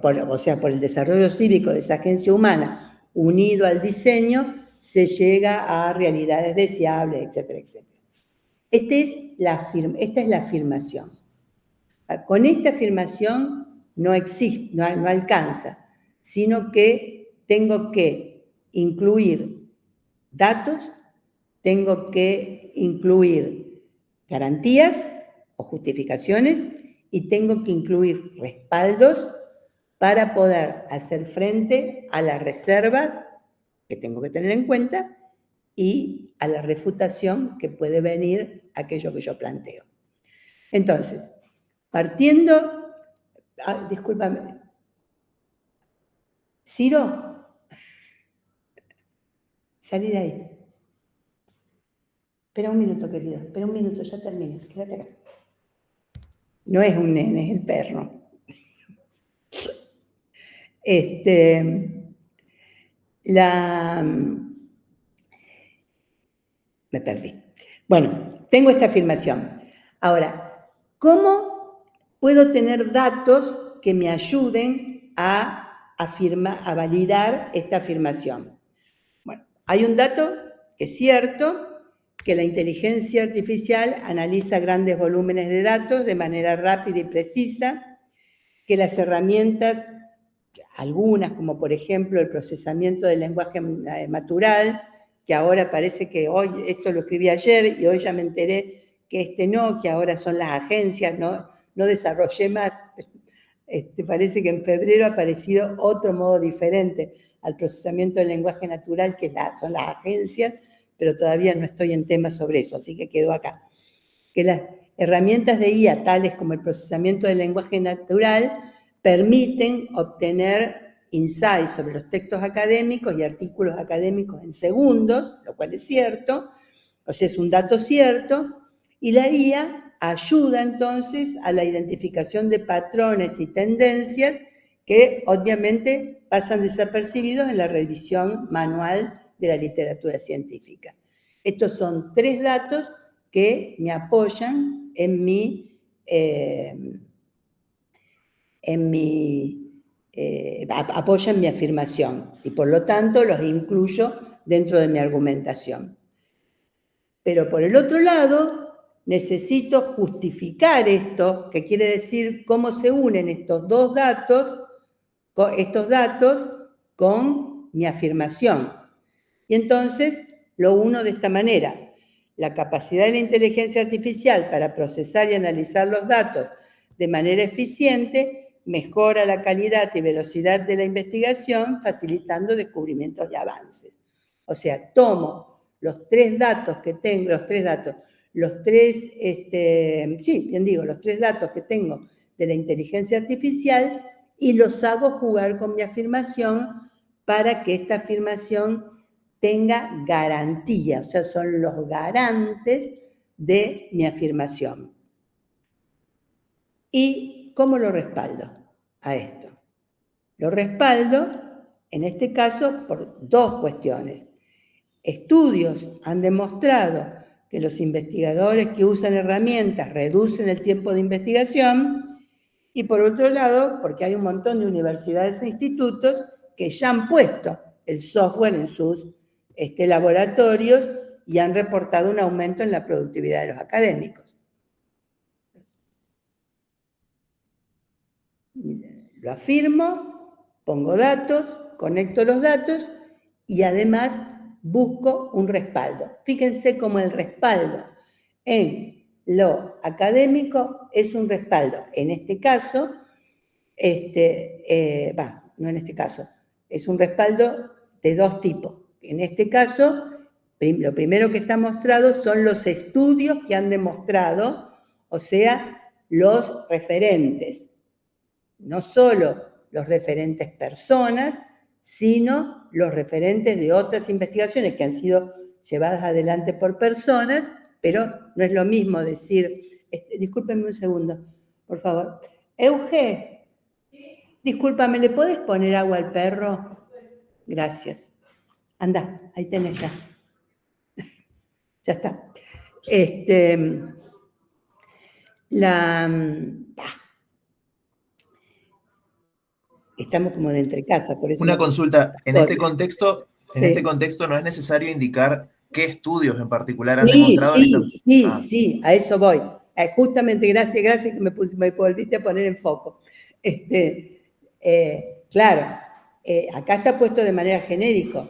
por el desarrollo cívico de esa agencia humana unido al diseño, se llega a realidades deseables, etcétera, etcétera. Esta es la afirmación. Con esta afirmación no alcanza, sino que tengo que incluir datos, tengo que incluir garantías o justificaciones y tengo que incluir respaldos para poder hacer frente a las reservas que tengo que tener en cuenta y a la refutación que puede venir aquello que yo planteo. Entonces, partiendo Discúlpame. Ciro, salí de ahí. Espera un minuto, querido, espera un minuto, ya termino, quédate acá. No es un nene, es el perro. Me perdí. Bueno, tengo esta afirmación. Ahora, ¿cómo puedo tener datos que me ayuden a validar esta afirmación? Bueno, hay un dato que es cierto, que la inteligencia artificial analiza grandes volúmenes de datos de manera rápida y precisa, que las herramientas, algunas como por ejemplo el procesamiento del lenguaje natural, que ahora parece que hoy, esto lo escribí ayer y hoy ya me enteré que no, que ahora son las agencias, no desarrollé más. Parece que en febrero ha aparecido otro modo diferente al procesamiento del lenguaje natural, que son las agencias, pero todavía no estoy en temas sobre eso, así que quedo acá. Que las herramientas de IA, tales como el procesamiento del lenguaje natural, permiten obtener insights sobre los textos académicos y artículos académicos en segundos, lo cual es cierto, o sea, es un dato cierto, y la IA ayuda entonces a la identificación de patrones y tendencias que obviamente pasan desapercibidos en la revisión manual de la literatura científica. Estos son 3 datos que me apoyan apoyan mi afirmación y por lo tanto los incluyo dentro de mi argumentación. Pero por el otro lado, necesito justificar esto, que quiere decir cómo se unen estos datos con mi afirmación. Y entonces lo uno de esta manera. La capacidad de la inteligencia artificial para procesar y analizar los datos de manera eficiente mejora la calidad y velocidad de la investigación, facilitando descubrimientos y avances. O sea, tomo los 3 datos que tengo, los 3 datos que tengo de la inteligencia artificial y los hago jugar con mi afirmación para que esta afirmación tenga garantía, o sea, son los garantes de mi afirmación. ¿Y cómo lo respaldo a esto? Lo respaldo, en este caso, por 2 cuestiones. Estudios han demostrado que los investigadores que usan herramientas reducen el tiempo de investigación y por otro lado, porque hay un montón de universidades e institutos que ya han puesto el software en sus laboratorios y han reportado un aumento en la productividad de los académicos. Lo afirmo, pongo datos, conecto los datos y además busco un respaldo. Fíjense cómo el respaldo en lo académico es un respaldo. En este caso, no en este caso, es un respaldo de 2 tipos. En este caso, lo primero que está mostrado son los estudios que han demostrado, o sea, los referentes. No solo los referentes personas, sino los referentes de otras investigaciones que han sido llevadas adelante por personas, pero no es lo mismo decir, discúlpenme un segundo, por favor. Euge, discúlpame, ¿le podés poner agua al perro? Gracias. Anda, ahí tenés ya. Ya está. Estamos como de entre casa, por eso. Una consulta, en este contexto no es necesario indicar qué estudios en particular han demostrado. Sí, a eso voy. Justamente, gracias que me volviste a poner en foco. Claro, acá está puesto de manera genérica,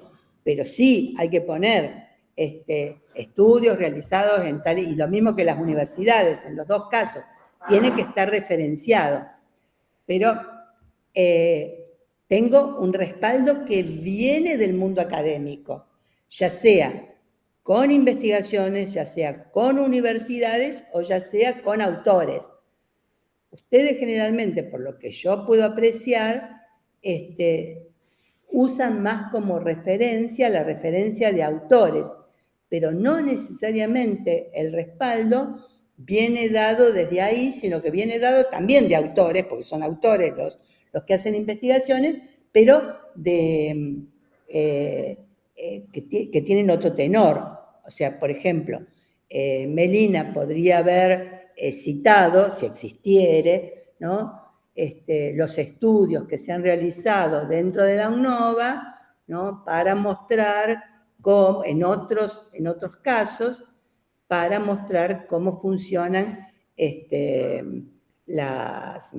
pero sí hay que poner estudios realizados en tal, y lo mismo que las universidades, en los 2 casos, tiene que estar referenciado. Pero tengo un respaldo que viene del mundo académico, ya sea con investigaciones, ya sea con universidades o ya sea con autores. ustedes generalmente, por lo que yo puedo apreciar, usan más como referencia la referencia de autores, pero no necesariamente el respaldo viene dado desde ahí, sino que viene dado también de autores, porque son autores los que hacen investigaciones, pero que tienen otro tenor. O sea, por ejemplo, Melina podría haber citado, si existiere, ¿no? Los estudios que se han realizado dentro de la UNOVA, ¿no? Para mostrar cómo, en otros casos, para mostrar cómo funcionan las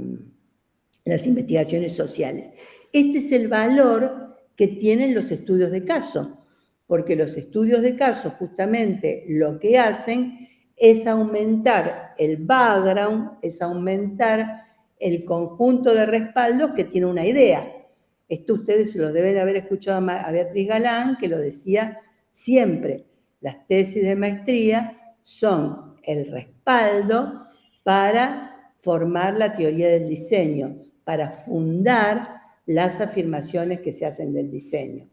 investigaciones sociales. Este es el valor que tienen los estudios de caso, porque los estudios de caso justamente lo que hacen es aumentar el background, es aumentar el conjunto de respaldos que tiene una idea. Esto ustedes se lo deben haber escuchado a Beatriz Galán, que lo decía siempre. Las tesis de maestría son el respaldo para formar la teoría del diseño, para fundar las afirmaciones que se hacen del diseño.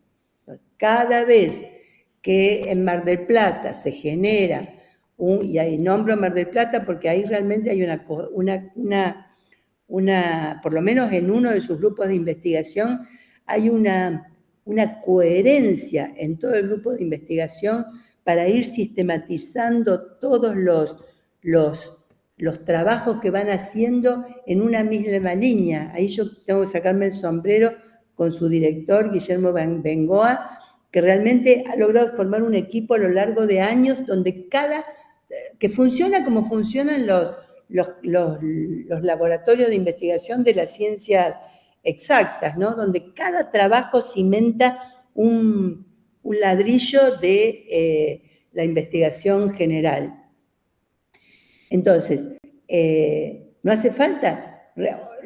Cada vez que en Mar del Plata se genera, y ahí nombro Mar del Plata porque ahí realmente hay por lo menos en uno de sus grupos de investigación, hay una coherencia en todo el grupo de investigación para ir sistematizando todos los trabajos que van haciendo en una misma línea. Ahí yo tengo que sacarme el sombrero con su director, Guillermo Bengoa, que realmente ha logrado formar un equipo a lo largo de años donde que funciona como funcionan los laboratorios de investigación de las ciencias exactas, ¿no? Donde cada trabajo cimenta un ladrillo de la investigación general. Entonces, no hace falta,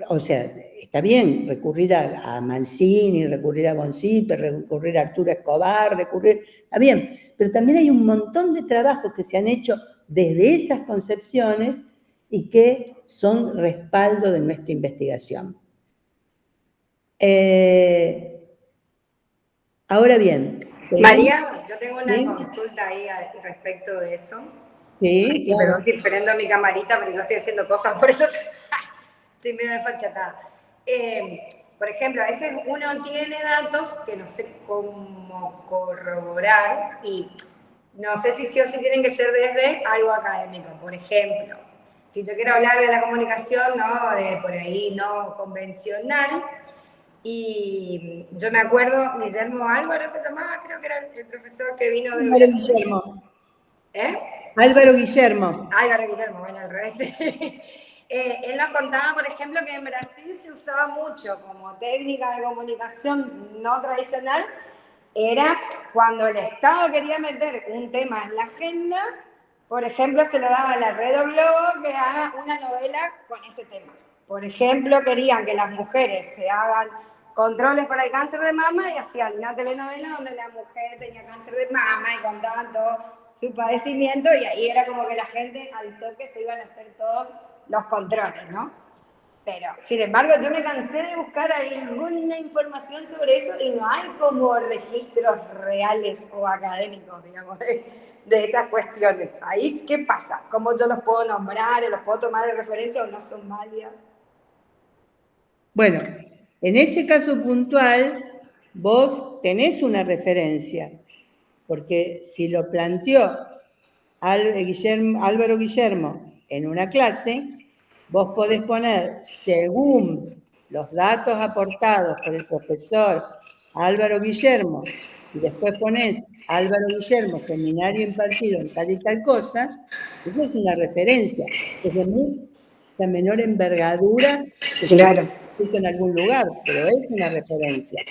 o sea, está bien recurrir a Mancini, recurrir a Boncipe, recurrir a Arturo Escobar, está bien, pero también hay un montón de trabajos que se han hecho desde esas concepciones y que son respaldo de nuestra investigación. Ahora bien. María, yo tengo una consulta ahí respecto de eso. Sí, claro. Perdón si prendo mi camarita, pero yo estoy haciendo cosas, por eso estoy medio desfachatada. Por ejemplo, a veces uno tiene datos que no sé cómo corroborar y no sé si sí o sí tienen que ser desde algo académico. Por ejemplo, si yo quiero hablar de la comunicación, ¿no? De por ahí no convencional, y yo me acuerdo, Guillermo Álvaro se llamaba, creo que era el profesor que vino de Álvaro Guillermo. ¿Eh? Álvaro Guillermo. Álvaro Guillermo, bueno, al revés. Él nos contaba, por ejemplo, que en Brasil se usaba mucho como técnica de comunicación no tradicional, era cuando el Estado quería meter un tema en la agenda, por ejemplo, se le daba a la Red o Globo que haga una novela con ese tema. Por ejemplo, querían que las mujeres se hagan controles para el cáncer de mama y hacían una telenovela donde la mujer tenía cáncer de mama y contaban todo su padecimiento y ahí era como que la gente al toque se iban a hacer todos los controles, ¿no? Pero, sin embargo, yo me cansé de buscar alguna información sobre eso y no hay como registros reales o académicos, digamos, de esas cuestiones. Ahí, ¿qué pasa? ¿Cómo yo los puedo nombrar o los puedo tomar de referencia o no son válidas? Bueno, en ese caso puntual, vos tenés una referencia, porque si lo planteó Álvaro Guillermo en una clase, vos podés poner, según los datos aportados por el profesor Álvaro Guillermo, y después ponés Álvaro Guillermo, seminario impartido en tal y tal cosa, eso es una referencia, es de mucha menor envergadura que claro. en algún lugar, pero es una referencia.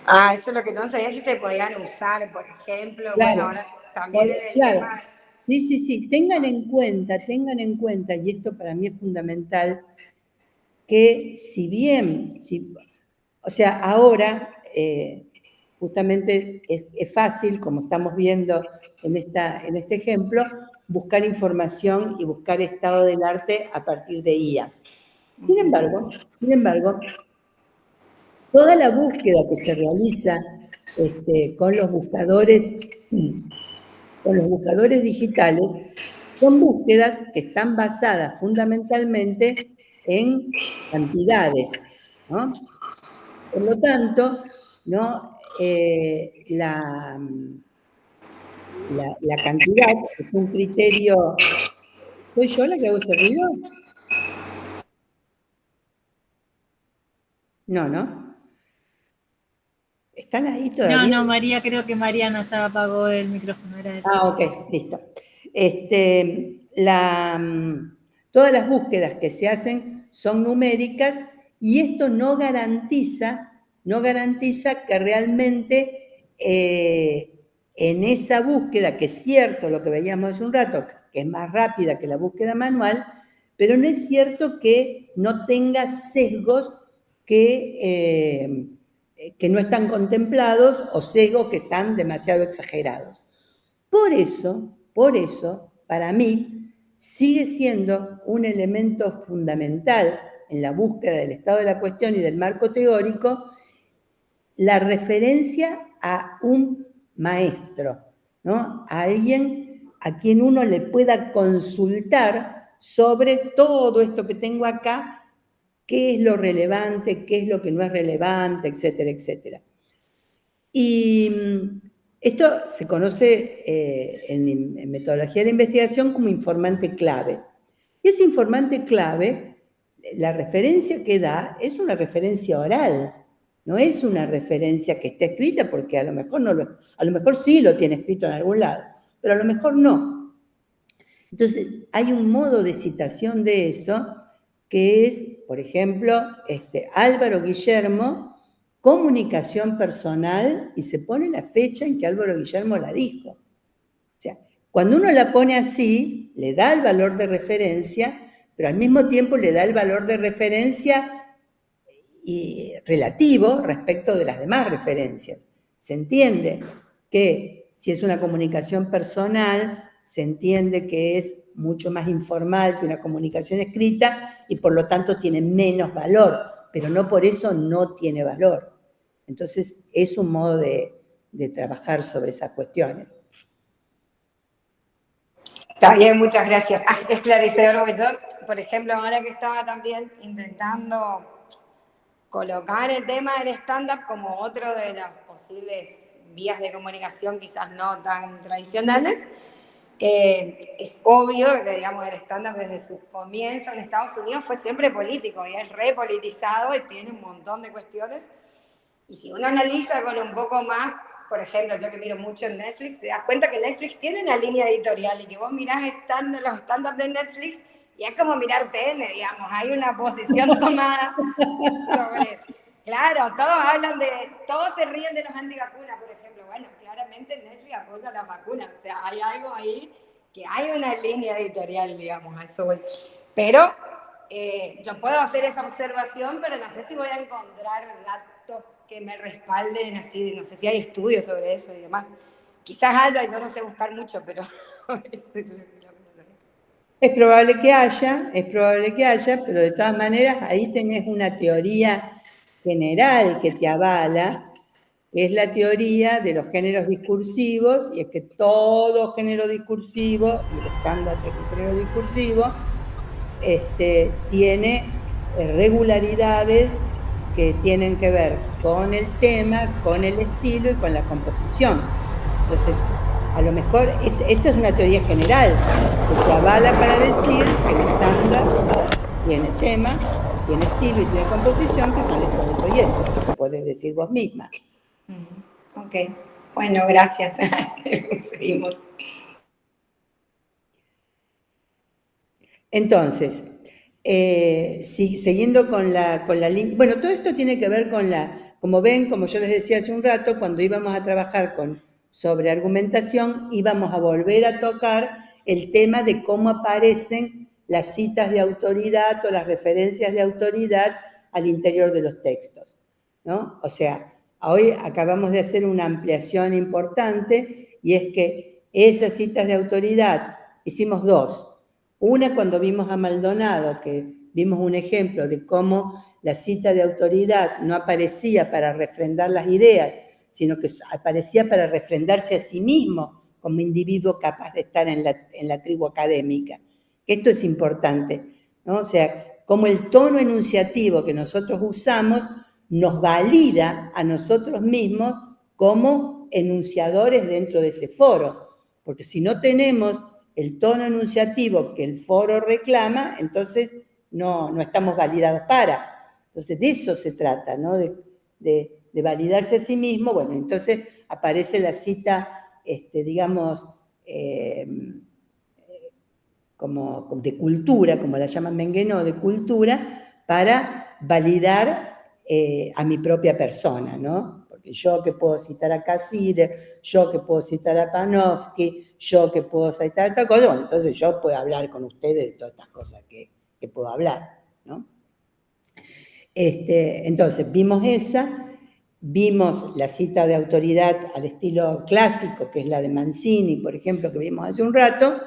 Ah, eso es lo que yo no sabía si se podían usar, por ejemplo. Claro, bueno, ahora también es el claro. tema. Sí, tengan en cuenta, y esto para mí es fundamental, que si bien, o sea, ahora justamente es fácil, como estamos viendo en este ejemplo, buscar información y buscar estado del arte a partir de IA. Sin embargo, toda la búsqueda que se realiza con los buscadores digitales son búsquedas que están basadas fundamentalmente en cantidades, ¿no? Por lo tanto, ¿no? La cantidad es un criterio. ¿Soy yo la que hago ese ruido? No. ¿Están ahí todavía? No, María, creo que Mariano ya apagó el micrófono. Era de... Ok, listo. Todas las búsquedas que se hacen son numéricas y esto no garantiza que realmente en esa búsqueda, que es cierto lo que veíamos hace un rato, que es más rápida que la búsqueda manual, pero no es cierto que no tenga sesgos que no están contemplados o sesgos que están demasiado exagerados. Por eso, para mí, sigue siendo un elemento fundamental en la búsqueda del estado de la cuestión y del marco teórico la referencia a un maestro, ¿no? A alguien a quien uno le pueda consultar sobre todo esto que tengo acá, qué es lo relevante, qué es lo que no es relevante, etcétera, etcétera. Y esto se conoce en metodología de la investigación como informante clave. Y ese informante clave, la referencia que da es una referencia oral, no es una referencia que esté escrita, porque a lo mejor sí lo tiene escrito en algún lado, pero a lo mejor no. Entonces, hay un modo de citación de eso que es, por ejemplo, Álvaro Guillermo, comunicación personal, y se pone la fecha en que Álvaro Guillermo la dijo. O sea, cuando uno la pone así, le da el valor de referencia, pero al mismo tiempo le da el valor de referencia relativo respecto de las demás referencias. Se entiende que si es una comunicación personal, se entiende que es mucho más informal que una comunicación escrita y por lo tanto tiene menos valor, pero no por eso no tiene valor. Entonces, es un modo de trabajar sobre esas cuestiones. Está bien, muchas gracias. Esclarecedor, porque yo, por ejemplo, ahora que estaba también intentando colocar el tema del stand-up como otro de las posibles vías de comunicación quizás no tan tradicionales, es obvio que, digamos, el stand-up desde su comienzo en Estados Unidos fue siempre político y es repolitizado y tiene un montón de cuestiones. Y si uno analiza con un poco más, por ejemplo, yo que miro mucho en Netflix, te das cuenta que Netflix tiene una línea editorial y que vos mirás los stand-up de Netflix y es como mirar TN, digamos, hay una posición tomada sobre... Claro, todos se ríen de los antivacunas, por ejemplo. Bueno, claramente Netflix apoya las vacunas, o sea, hay algo ahí que hay una línea editorial, digamos, a eso voy. Pero yo puedo hacer esa observación, pero no sé si voy a encontrar datos que me respalden así, no sé si hay estudios sobre eso y demás. Quizás haya, yo no sé buscar mucho, pero... Es probable que haya, pero de todas maneras ahí tenés una teoría general que te avala, que es la teoría de los géneros discursivos, y es que todo género discursivo, y el estándar de género discursivo, tiene regularidades que tienen que ver con el tema, con el estilo y con la composición. Entonces, a lo mejor esa es una teoría general que te avala para decir que el estándar tiene tema, tiene estilo y tiene composición, que son estos dos proyectos, que podés decir vos misma. Ok, bueno, gracias. Seguimos. Entonces, siguiendo con la línea, bueno, todo esto tiene que ver con como ven, como yo les decía hace un rato, cuando íbamos a trabajar sobre argumentación, íbamos a volver a tocar el tema de cómo aparecen las citas de autoridad o las referencias de autoridad al interior de los textos, ¿no? O sea, hoy acabamos de hacer una ampliación importante y es que esas citas de autoridad, hicimos dos. Una cuando vimos a Maldonado, que vimos un ejemplo de cómo la cita de autoridad no aparecía para refrendar las ideas, sino que aparecía para refrendarse a sí mismo como individuo capaz de estar en la tribu académica. Esto es importante, ¿no? O sea, cómo el tono enunciativo que nosotros usamos nos valida a nosotros mismos como enunciadores dentro de ese foro, porque si no tenemos el tono enunciativo que el foro reclama, entonces no estamos validados para. Entonces de eso se trata, ¿no? De validarse a sí mismo. Bueno, entonces aparece la cita, digamos, como de cultura, como la llaman Menguenó, de cultura, para validar a mi propia persona, ¿no? Porque yo que puedo citar a Casire, yo que puedo citar a Panofsky, yo que puedo citar a esta cosa, bueno, entonces yo puedo hablar con ustedes de todas estas cosas que puedo hablar, ¿no? Entonces, vimos esa, vimos la cita de autoridad al estilo clásico, que es la de Mancini, por ejemplo, que vimos hace un rato,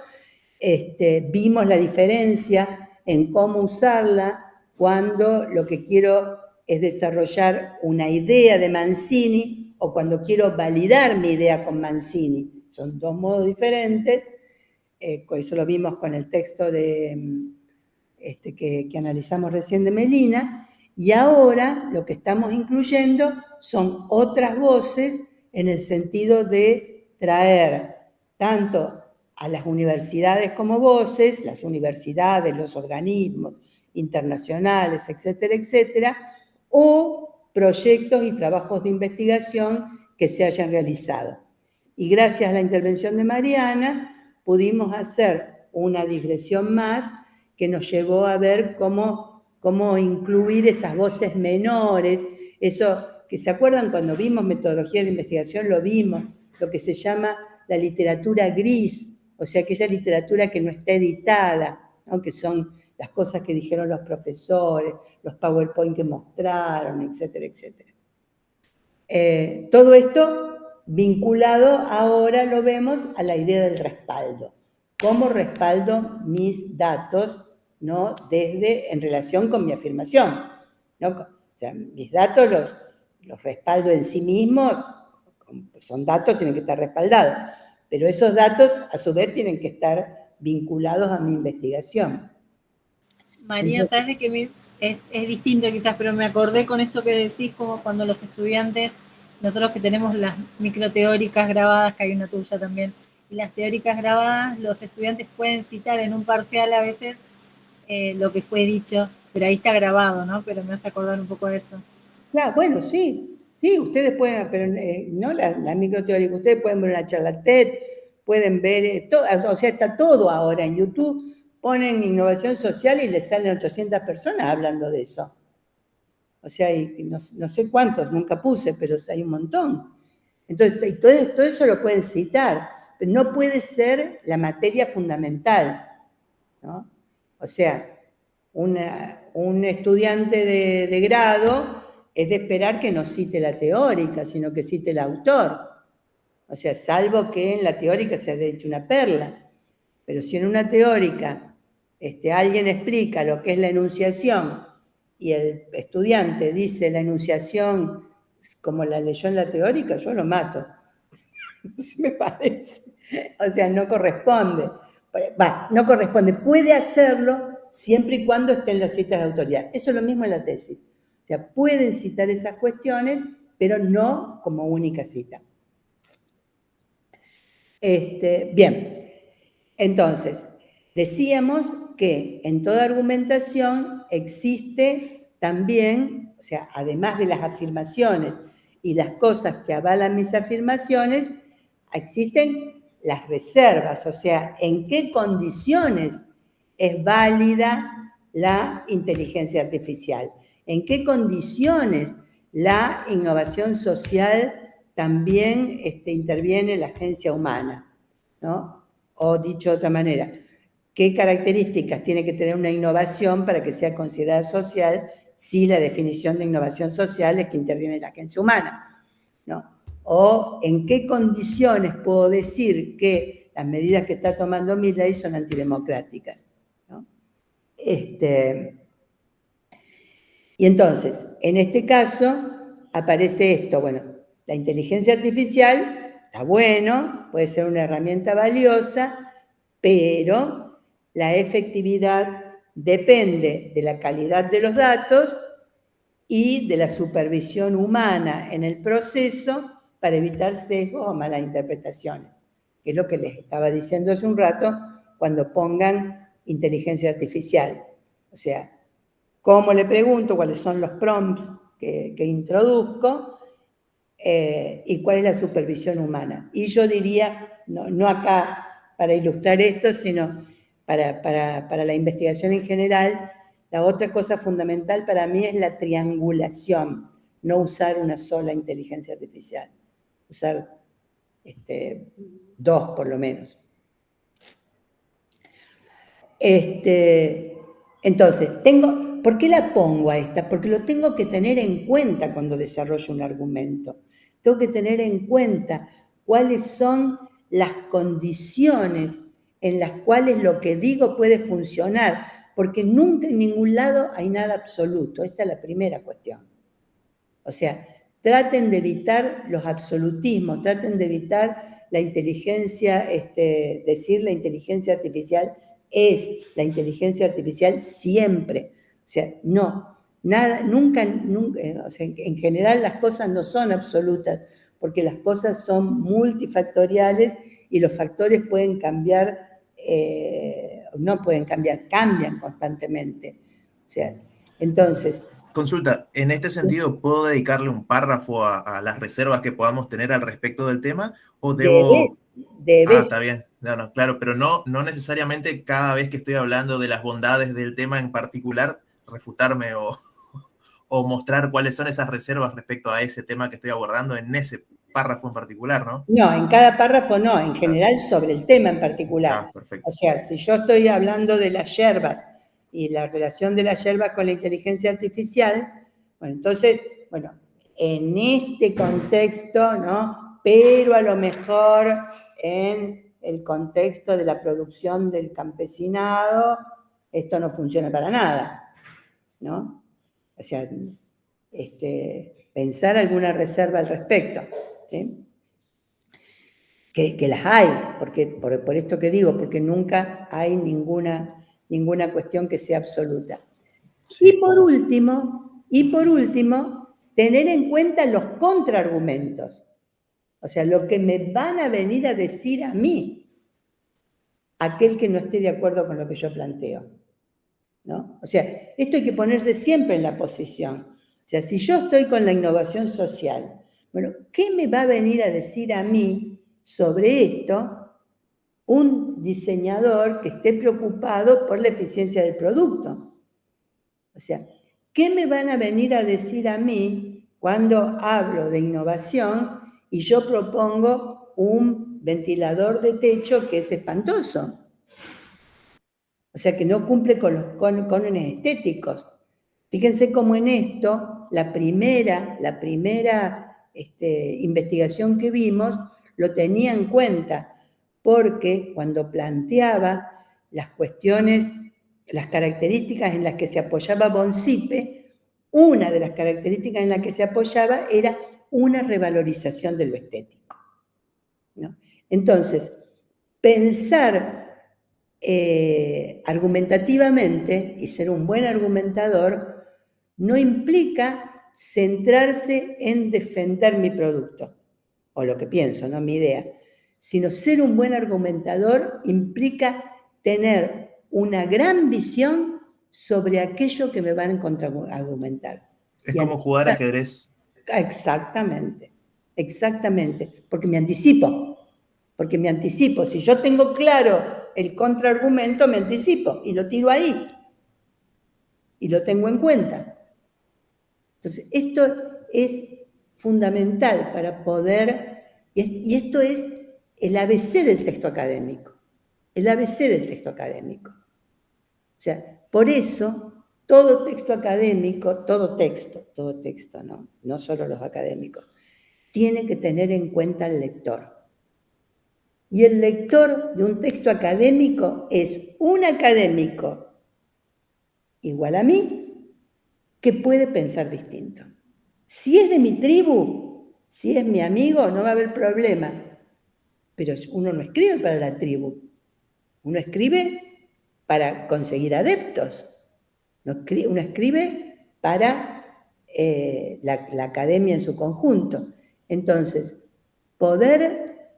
vimos la diferencia en cómo usarla cuando lo que quiero es desarrollar una idea de Mancini o cuando quiero validar mi idea con Mancini. Son dos modos diferentes, eso lo vimos con el texto que analizamos recién de Melina, y ahora lo que estamos incluyendo son otras voces en el sentido de traer tanto a las universidades como voces, las universidades, los organismos internacionales, etcétera, etcétera, o proyectos y trabajos de investigación que se hayan realizado. Y gracias a la intervención de Mariana pudimos hacer una digresión más que nos llevó a ver cómo incluir esas voces menores, eso que se acuerdan cuando vimos metodología de la investigación, lo vimos, lo que se llama la literatura gris, o sea, aquella literatura que no está editada, ¿no? Que son las cosas que dijeron los profesores, los PowerPoint que mostraron, etcétera, etcétera. Todo esto vinculado ahora lo vemos a la idea del respaldo. ¿Cómo respaldo mis datos, ¿no? En relación con mi afirmación, ¿no? O sea, mis datos los respaldo en sí mismos, son datos, tienen que estar respaldados, pero esos datos a su vez tienen que estar vinculados a mi investigación. María, entonces, sabes que es distinto quizás, pero me acordé con esto que decís, como cuando los estudiantes, nosotros que tenemos las microteóricas grabadas, que hay una tuya también, y las teóricas grabadas, los estudiantes pueden citar en un parcial a veces lo que fue dicho, pero ahí está grabado, ¿no? Pero me hace acordar un poco de eso. Claro, bueno, sí, ustedes pueden, pero no la microteórica, ustedes pueden ver una charla TED, pueden ver, o sea, está todo ahora en YouTube, ponen innovación social y les salen 800 personas hablando de eso. O sea, y no sé cuántos, nunca puse, pero hay un montón. Entonces, todo eso lo pueden citar, pero no puede ser la materia fundamental, ¿no? O sea, un estudiante de grado es de esperar que no cite la teórica, sino que cite el autor. O sea, salvo que en la teórica se haya hecho una perla. Pero si en una teórica alguien explica lo que es la enunciación y el estudiante dice la enunciación como la leyó en la teórica, yo lo mato. Así me parece. O sea, no corresponde. No corresponde. Puede hacerlo siempre y cuando estén las citas de autoridad. Eso es lo mismo en la tesis. O sea, pueden citar esas cuestiones, pero no como única cita. Bien, entonces, decíamos que en toda argumentación existe también, o sea, además de las afirmaciones y las cosas que avalan mis afirmaciones, existen las reservas, o sea, en qué condiciones es válida la inteligencia artificial, en qué condiciones la innovación social también interviene en la agencia humana, ¿no? O dicho de otra manera, ¿qué características tiene que tener una innovación para que sea considerada social si la definición de innovación social es que interviene en la agencia humana, ¿no? O en qué condiciones puedo decir que las medidas que está tomando Milei son antidemocráticas, ¿no? Y entonces, en este caso, aparece esto. Bueno, la inteligencia artificial está bueno, puede ser una herramienta valiosa, pero la efectividad depende de la calidad de los datos y de la supervisión humana en el proceso para evitar sesgos o malas interpretaciones, que es lo que les estaba diciendo hace un rato cuando pongan inteligencia artificial. O sea, cómo le pregunto, cuáles son los prompts que introduzco y cuál es la supervisión humana. Y yo diría, no acá para ilustrar esto, sino para la investigación en general, la otra cosa fundamental para mí es la triangulación, no usar una sola inteligencia artificial, usar dos por lo menos. Entonces, ¿por qué la pongo a esta? Porque lo tengo que tener en cuenta cuando desarrollo un argumento. Tengo que tener en cuenta cuáles son las condiciones en las cuales lo que digo puede funcionar, porque nunca en ningún lado hay nada absoluto. Esta es la primera cuestión. O sea, traten de evitar los absolutismos, traten de evitar la inteligencia, decir la inteligencia artificial es la inteligencia artificial siempre. O sea, no, nada, nunca, o sea, en general las cosas no son absolutas, porque las cosas son multifactoriales y los factores pueden cambiar, no pueden cambiar, cambian constantemente. O sea, entonces... Consulta, en este sentido, ¿puedo dedicarle un párrafo a las reservas que podamos tener al respecto del tema? ¿O debo...? Debes. Ah, está bien. No, claro, pero no necesariamente cada vez que estoy hablando de las bondades del tema en particular, refutarme o mostrar cuáles son esas reservas respecto a ese tema que estoy abordando en ese párrafo en particular, ¿no? No, en cada párrafo no, en general sobre el tema en particular. Ah, perfecto. O sea, si yo estoy hablando de las yerbas y la relación de las yerbas con la inteligencia artificial, bueno, entonces, bueno, en este contexto, ¿no? Pero a lo mejor en el contexto de la producción del campesinado, esto no funciona para nada, ¿no? O sea, pensar alguna reserva al respecto, ¿sí? Que las hay, porque, por esto que digo, porque nunca hay ninguna cuestión que sea absoluta. Sí. Y por último, tener en cuenta los contraargumentos. O sea, lo que me van a venir a decir a mí, aquel que no esté de acuerdo con lo que yo planteo, ¿no? O sea, esto hay que ponerse siempre en la posición. O sea, si yo estoy con la innovación social, bueno, ¿qué me va a venir a decir a mí sobre esto un diseñador que esté preocupado por la eficiencia del producto? O sea, ¿qué me van a venir a decir a mí cuando hablo de innovación y yo propongo un ventilador de techo que es espantoso? O sea, que no cumple con los cánones estéticos. Fíjense cómo en esto, la primera investigación que vimos lo tenía en cuenta, porque cuando planteaba las cuestiones, las características en las que se apoyaba Boncipe, una de las características en las que se apoyaba era una revalorización de lo estético, ¿no? Entonces, pensar argumentativamente y ser un buen argumentador no implica centrarse en defender mi producto, o lo que pienso, no mi idea, sino ser un buen argumentador implica tener una gran visión sobre aquello que me van a contraargumentar. Es como jugar ajedrez. Exactamente, porque me anticipo. Si yo tengo claro el contraargumento, me anticipo y lo tiro ahí. Y lo tengo en cuenta. Entonces, esto es fundamental para poder, y esto es el ABC del texto académico. El ABC del texto académico. O sea, por eso, todo texto académico, todo texto, no solo los académicos, tiene que tener en cuenta al lector. Y el lector de un texto académico es un académico igual a mí, que puede pensar distinto. Si es de mi tribu, si es mi amigo, no va a haber problema. Pero uno no escribe para la tribu. Uno escribe para conseguir adeptos. Uno escribe para la academia en su conjunto. Entonces, poder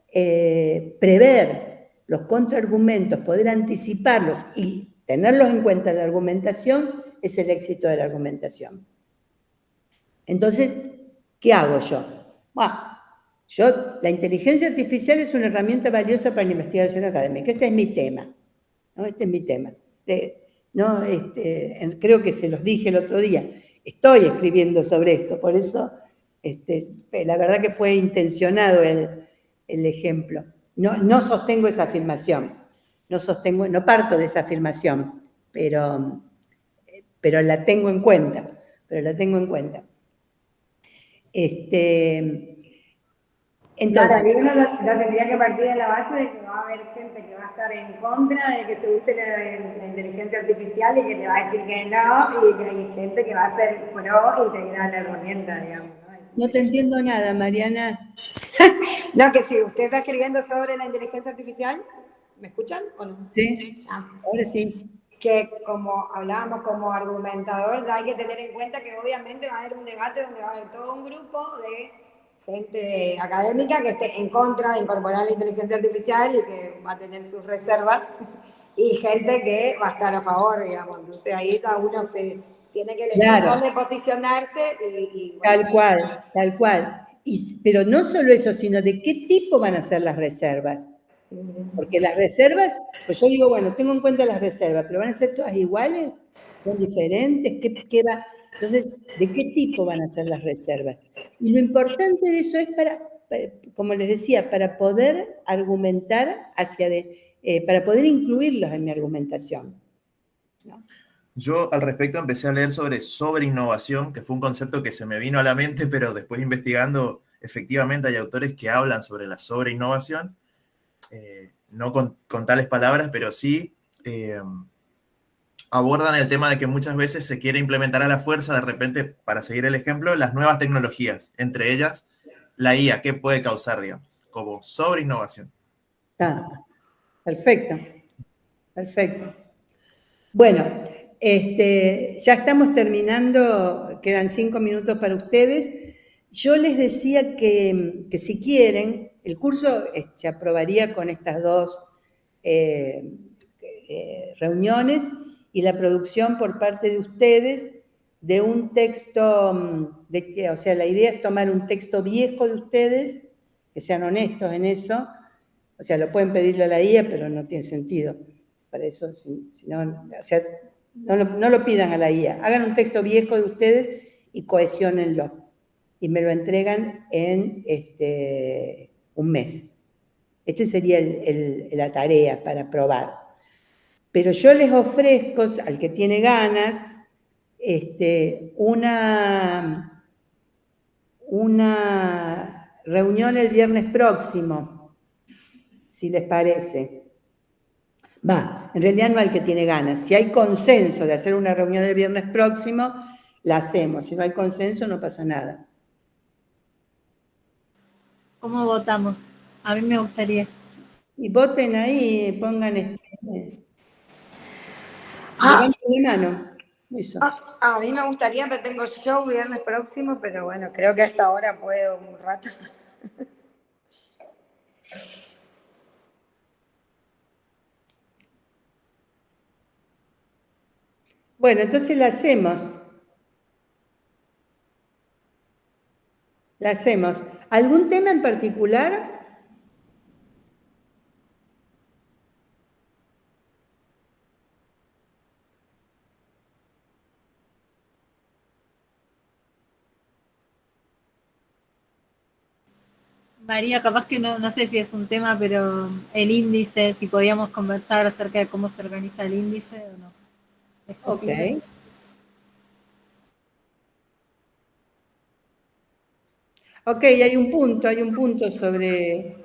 prever los contraargumentos, poder anticiparlos y tenerlos en cuenta en la argumentación es el éxito de la argumentación. Entonces, ¿qué hago yo? La inteligencia artificial es una herramienta valiosa para la investigación académica. Este es mi tema. ¿No? Este es mi tema. Creo que se los dije el otro día. Estoy escribiendo sobre esto, por eso la verdad que fue intencionado el ejemplo. No sostengo esa afirmación. No parto de esa afirmación, pero la tengo en cuenta. Entonces, claro, uno ya tendría que partir de la base de que va a haber gente que va a estar en contra de que se use la inteligencia artificial y que te va a decir que no, y que hay gente que va a ser pro y te da la herramienta, digamos. No te entiendo nada, Mariana. No, que si usted está escribiendo sobre la inteligencia artificial, ¿me escuchan o no? Sí, ahora sí. Que como hablábamos como argumentador, ya hay que tener en cuenta que obviamente va a haber un debate donde va a haber todo un grupo de gente académica que esté en contra de incorporar la inteligencia artificial y que va a tener sus reservas, y gente que va a estar a favor, digamos. Entonces ahí ya uno se tiene que elegir dónde posicionarse. Bueno. Tal cual. Pero no solo eso, sino de qué tipo van a ser las reservas. Sí. Porque las reservas, pues yo digo, bueno, tengo en cuenta las reservas, pero ¿van a ser todas iguales? ¿Son diferentes? ¿Qué va? Entonces, ¿de qué tipo van a ser las reservas? Y lo importante de eso es como les decía, para poder argumentar para poder incluirlos en mi argumentación, ¿no? Yo al respecto empecé a leer sobre innovación, que fue un concepto que se me vino a la mente, pero después investigando, efectivamente hay autores que hablan sobre la sobreinnovación, no con tales palabras, pero sí abordan el tema de que muchas veces se quiere implementar a la fuerza, de repente, para seguir el ejemplo, las nuevas tecnologías, entre ellas la IA, ¿qué puede causar, digamos, como sobreinnovación? Perfecto. Bueno, ya estamos terminando, quedan 5 minutos para ustedes. Yo les decía que si quieren, el curso se aprobaría con estas 2 reuniones y la producción por parte de ustedes de un texto, o sea, la idea es tomar un texto viejo de ustedes, que sean honestos en eso, o sea, lo pueden pedirle a la IA, pero no tiene sentido. Para eso, o sea, no lo pidan a la IA, hagan un texto viejo de ustedes y cohesiónenlo, y me lo entregan en un mes. Esta sería la tarea para probar. Pero yo les ofrezco, al que tiene ganas, una reunión el viernes próximo, si les parece. En realidad no al que tiene ganas. Si hay consenso de hacer una reunión el viernes próximo, la hacemos. Si no hay consenso, no pasa nada. ¿Cómo votamos? A mí me gustaría. Y voten ahí, pongan levanten la mano. Eso. A mí me gustaría, pero tengo show viernes próximo, pero bueno, creo que hasta ahora puedo un rato. Bueno, entonces la hacemos. ¿Algún tema en particular? María, capaz que no sé si es un tema, pero el índice, si podíamos conversar acerca de cómo se organiza el índice o no. ¿Es posible? Ok, hay un punto sobre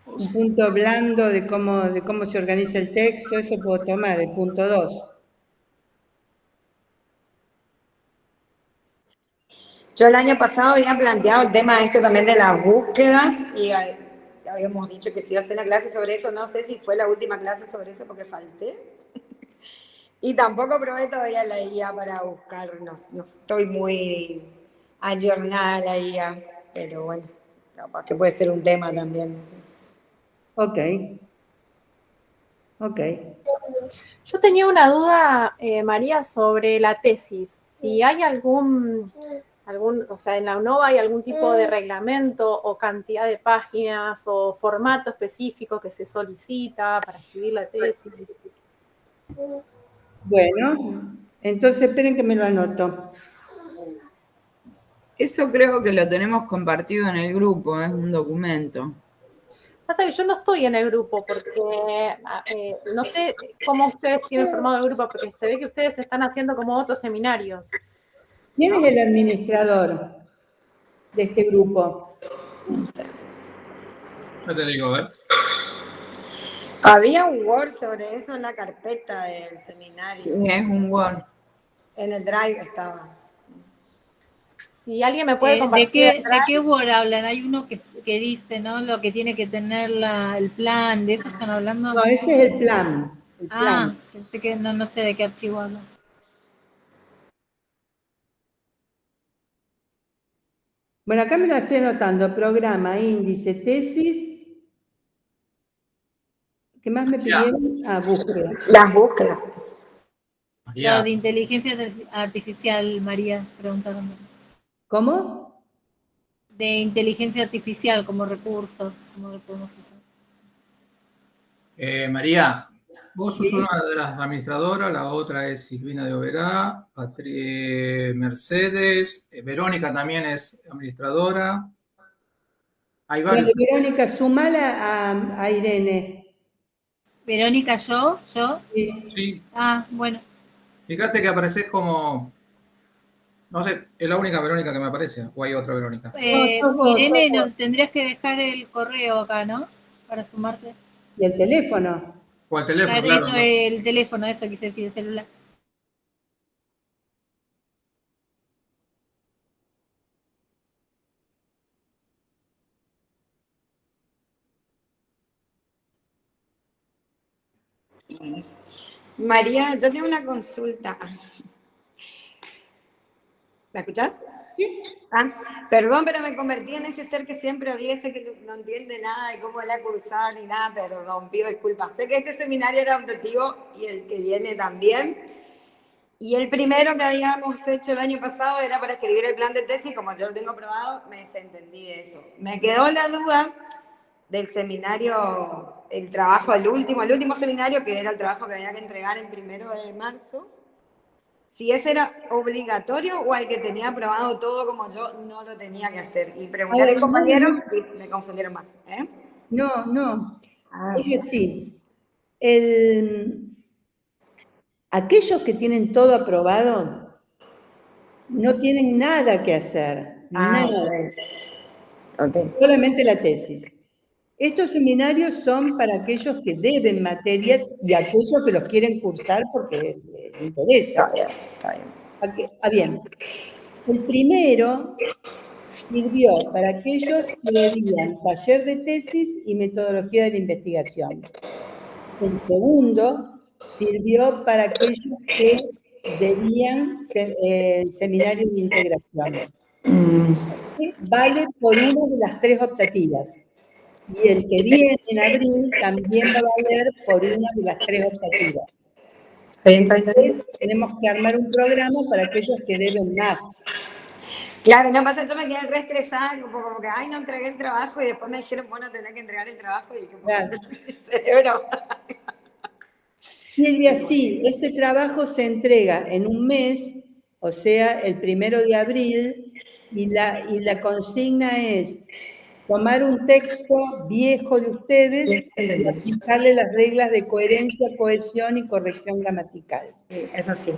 un punto blando de cómo se organiza el texto, eso puedo tomar, el punto 2. Yo el año pasado había planteado el tema este también de las búsquedas y habíamos dicho que se iba a hacer una clase sobre eso. No sé si fue la última clase sobre eso porque falté. Y tampoco probé todavía la IA para buscar. No estoy muy ayornada a la IA, pero bueno, capaz que puede ser un tema también. Ok. Ok. Yo tenía una duda, María, sobre la tesis. Si hay o sea, en la UNOVA hay algún tipo de reglamento o cantidad de páginas o formato específico que se solicita para escribir la tesis. Bueno, entonces esperen que me lo anoto. Eso creo que lo tenemos compartido en el grupo, es un documento. Pasa que yo no estoy en el grupo porque no sé cómo ustedes tienen formado el grupo, porque se ve que ustedes están haciendo como otros seminarios. ¿Quién es el administrador de este grupo? No sé. No te digo, a ver. Había un Word sobre eso en la carpeta del seminario. Sí, es un Word. En el Drive estaba. Si alguien me puede compartir. ¿De qué Word hablan? Hay uno que dice, ¿no? Lo que tiene que tener el plan, ¿de eso están hablando? No, ese es el plan. Pensé que no sé de qué archivo hablan. Bueno, acá me lo estoy anotando. Programa, índice, tesis. ¿Qué más me pidieron? Búsqueda. Las búsquedas. Lo de inteligencia artificial, María, preguntaron. ¿Cómo? De inteligencia artificial como recurso, ¿cómo lo podemos usar? María, vos sos una de las administradoras, la otra es Silvina de Oberá, Mercedes, Verónica también es administradora. Hay varios. Dale, Verónica, sumala a Irene. ¿Verónica, yo? Sí. Bueno. Fíjate que apareces como... No sé, es la única Verónica que me aparece, o hay otra Verónica. Irene, tendrías que dejar el correo acá, ¿no? Para sumarte. ¿Y el teléfono? O el teléfono, claro. Eso, el teléfono, eso quise decir, el celular. María, yo tengo una consulta. ¿La escuchás? Sí. Perdón, pero me convertí en ese ser que siempre odié, ese que no entiende nada de cómo la cursada ni nada, perdón, pido disculpas. Sé que este seminario era optativo y el que viene también. Y el primero que habíamos hecho el año pasado era para escribir el plan de tesis, como yo lo tengo aprobado, me desentendí de eso. Me quedó la duda del seminario, el trabajo, el último seminario, que era el trabajo que había que entregar el 1 de marzo. Si ese era obligatorio o al que tenía aprobado todo como yo no lo tenía que hacer. Y pregunté a mis compañeros y me confundieron más. No. Es decir, aquellos que tienen todo aprobado no tienen nada que hacer. Nada. Okay. Solamente la tesis. Estos seminarios son para aquellos que deben materias y aquellos que los quieren cursar porque les interesa. Está bien. Bien. El primero sirvió para aquellos que debían taller de tesis y metodología de la investigación. El segundo sirvió para aquellos que debían el seminario de integración. Vale por una de las 3 optativas. Y el que viene en abril también va a valer por una de las 3 optativas. Entonces, tenemos que armar un programa para aquellos que deben más. Claro, no pasa, yo me quedé re estresada, como que, no entregué el trabajo, y después me dijeron, bueno, tenés que entregar el trabajo, y dije, claro. Mi cerebro. Silvia, sí, este trabajo se entrega en un mes, o sea, el 1 de abril, y la consigna es tomar un texto viejo de ustedes y aplicarle las reglas de coherencia, cohesión y corrección gramatical. Eso sí.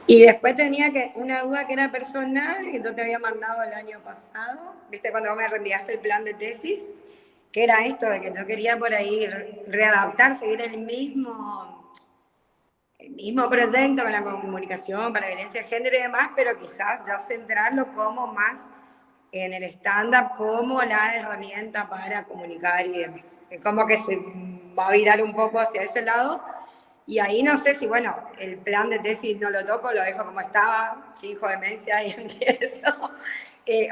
Y después tenía una duda que era personal, que yo te había mandado el año pasado, ¿viste? Cuando vos me reenviaste el plan de tesis, que era esto de que yo quería por ahí readaptar, seguir el mismo mismo proyecto con la comunicación para violencia de género y demás, pero quizás ya centrarlo como más en el stand-up como la herramienta para comunicar y demás. Como que se va a virar un poco hacia ese lado. Y ahí no sé si, bueno, el plan de tesis no lo toco, lo dejo como estaba, fijo demencia y empiezo.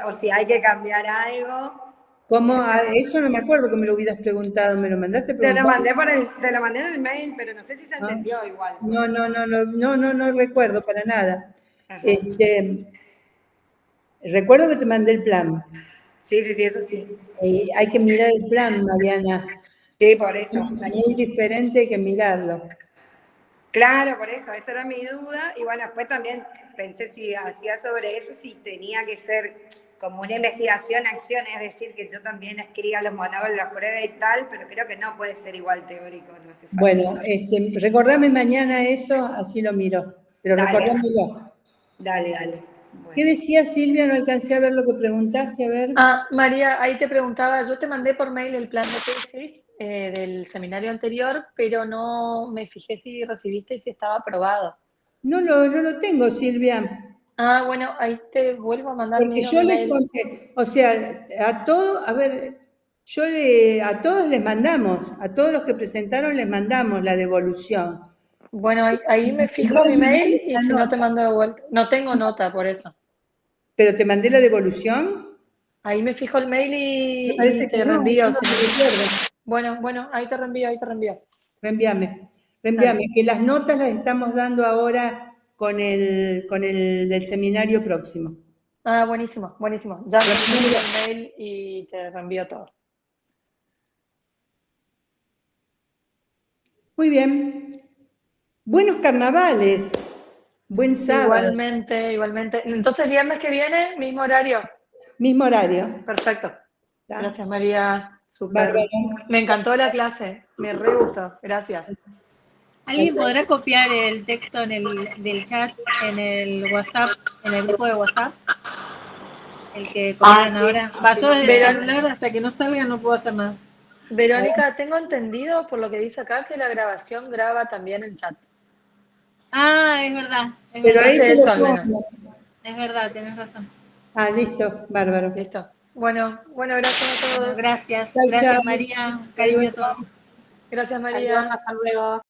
O si hay que cambiar algo. ¿Cómo? Eso no me acuerdo que me lo hubieras preguntado. ¿Me lo mandaste Te lo preguntar? mandé te lo mandé en el mail, pero no sé si se entendió igual. No recuerdo para nada. Ajá. Recuerdo que te mandé el plan. Sí, eso sí. Hay que mirar el plan, Mariana. Sí, por eso. Muy diferente que mirarlo. Claro, por eso, esa era mi duda. Y bueno, después también pensé si hacía sobre eso, si tenía que ser como una investigación-acción, es decir, que yo también escriba los monólogos, las pruebas y tal, pero creo que no puede ser igual teórico, no hace falta. Bueno, recordame mañana eso, así lo miro. Pero Dale. recordámelo. Dale. Bueno. ¿Qué decía Silvia? No alcancé a ver lo que preguntaste, a ver. María, ahí te preguntaba, yo te mandé por mail el plan de tesis del seminario anterior, pero no me fijé si recibiste y si estaba aprobado. No lo tengo, Silvia. Bueno, ahí te vuelvo a mandar Porque yo les conté, o sea, a todos les mandamos, a todos los que presentaron les mandamos la devolución. Bueno, ahí me fijo mi mail y si no te mando de vuelta. No tengo nota por eso. ¿Pero te mandé la devolución? Ahí me fijo el mail y te reenvío. Bueno, ahí te reenvío. Reenvíame, que las notas las estamos dando ahora con el del seminario próximo. Buenísimo. Ya te envío el mail y te reenvío todo. Muy bien. Buenos carnavales. Buen sábado. Igualmente. Entonces, viernes que viene, mismo horario. Mismo horario. Perfecto. Gracias, María. Súper. Bárbaro. Me encantó la clase. Me re gustó. Gracias. ¿Alguien podrá copiar el texto del chat en el WhatsApp, en el grupo de WhatsApp? El que copian ahora. Yo desde el celular hasta que no salga no puedo hacer nada. Verónica, tengo entendido por lo que dice acá que la grabación graba también el chat. Es verdad. Pero ahí eso al menos. Es verdad, tenés razón. Listo, bárbaro. Listo. Bueno, gracias a todos. Gracias. Chau, Gracias, chau. María. Cariño a todos. Gracias, María. Adiós, hasta luego.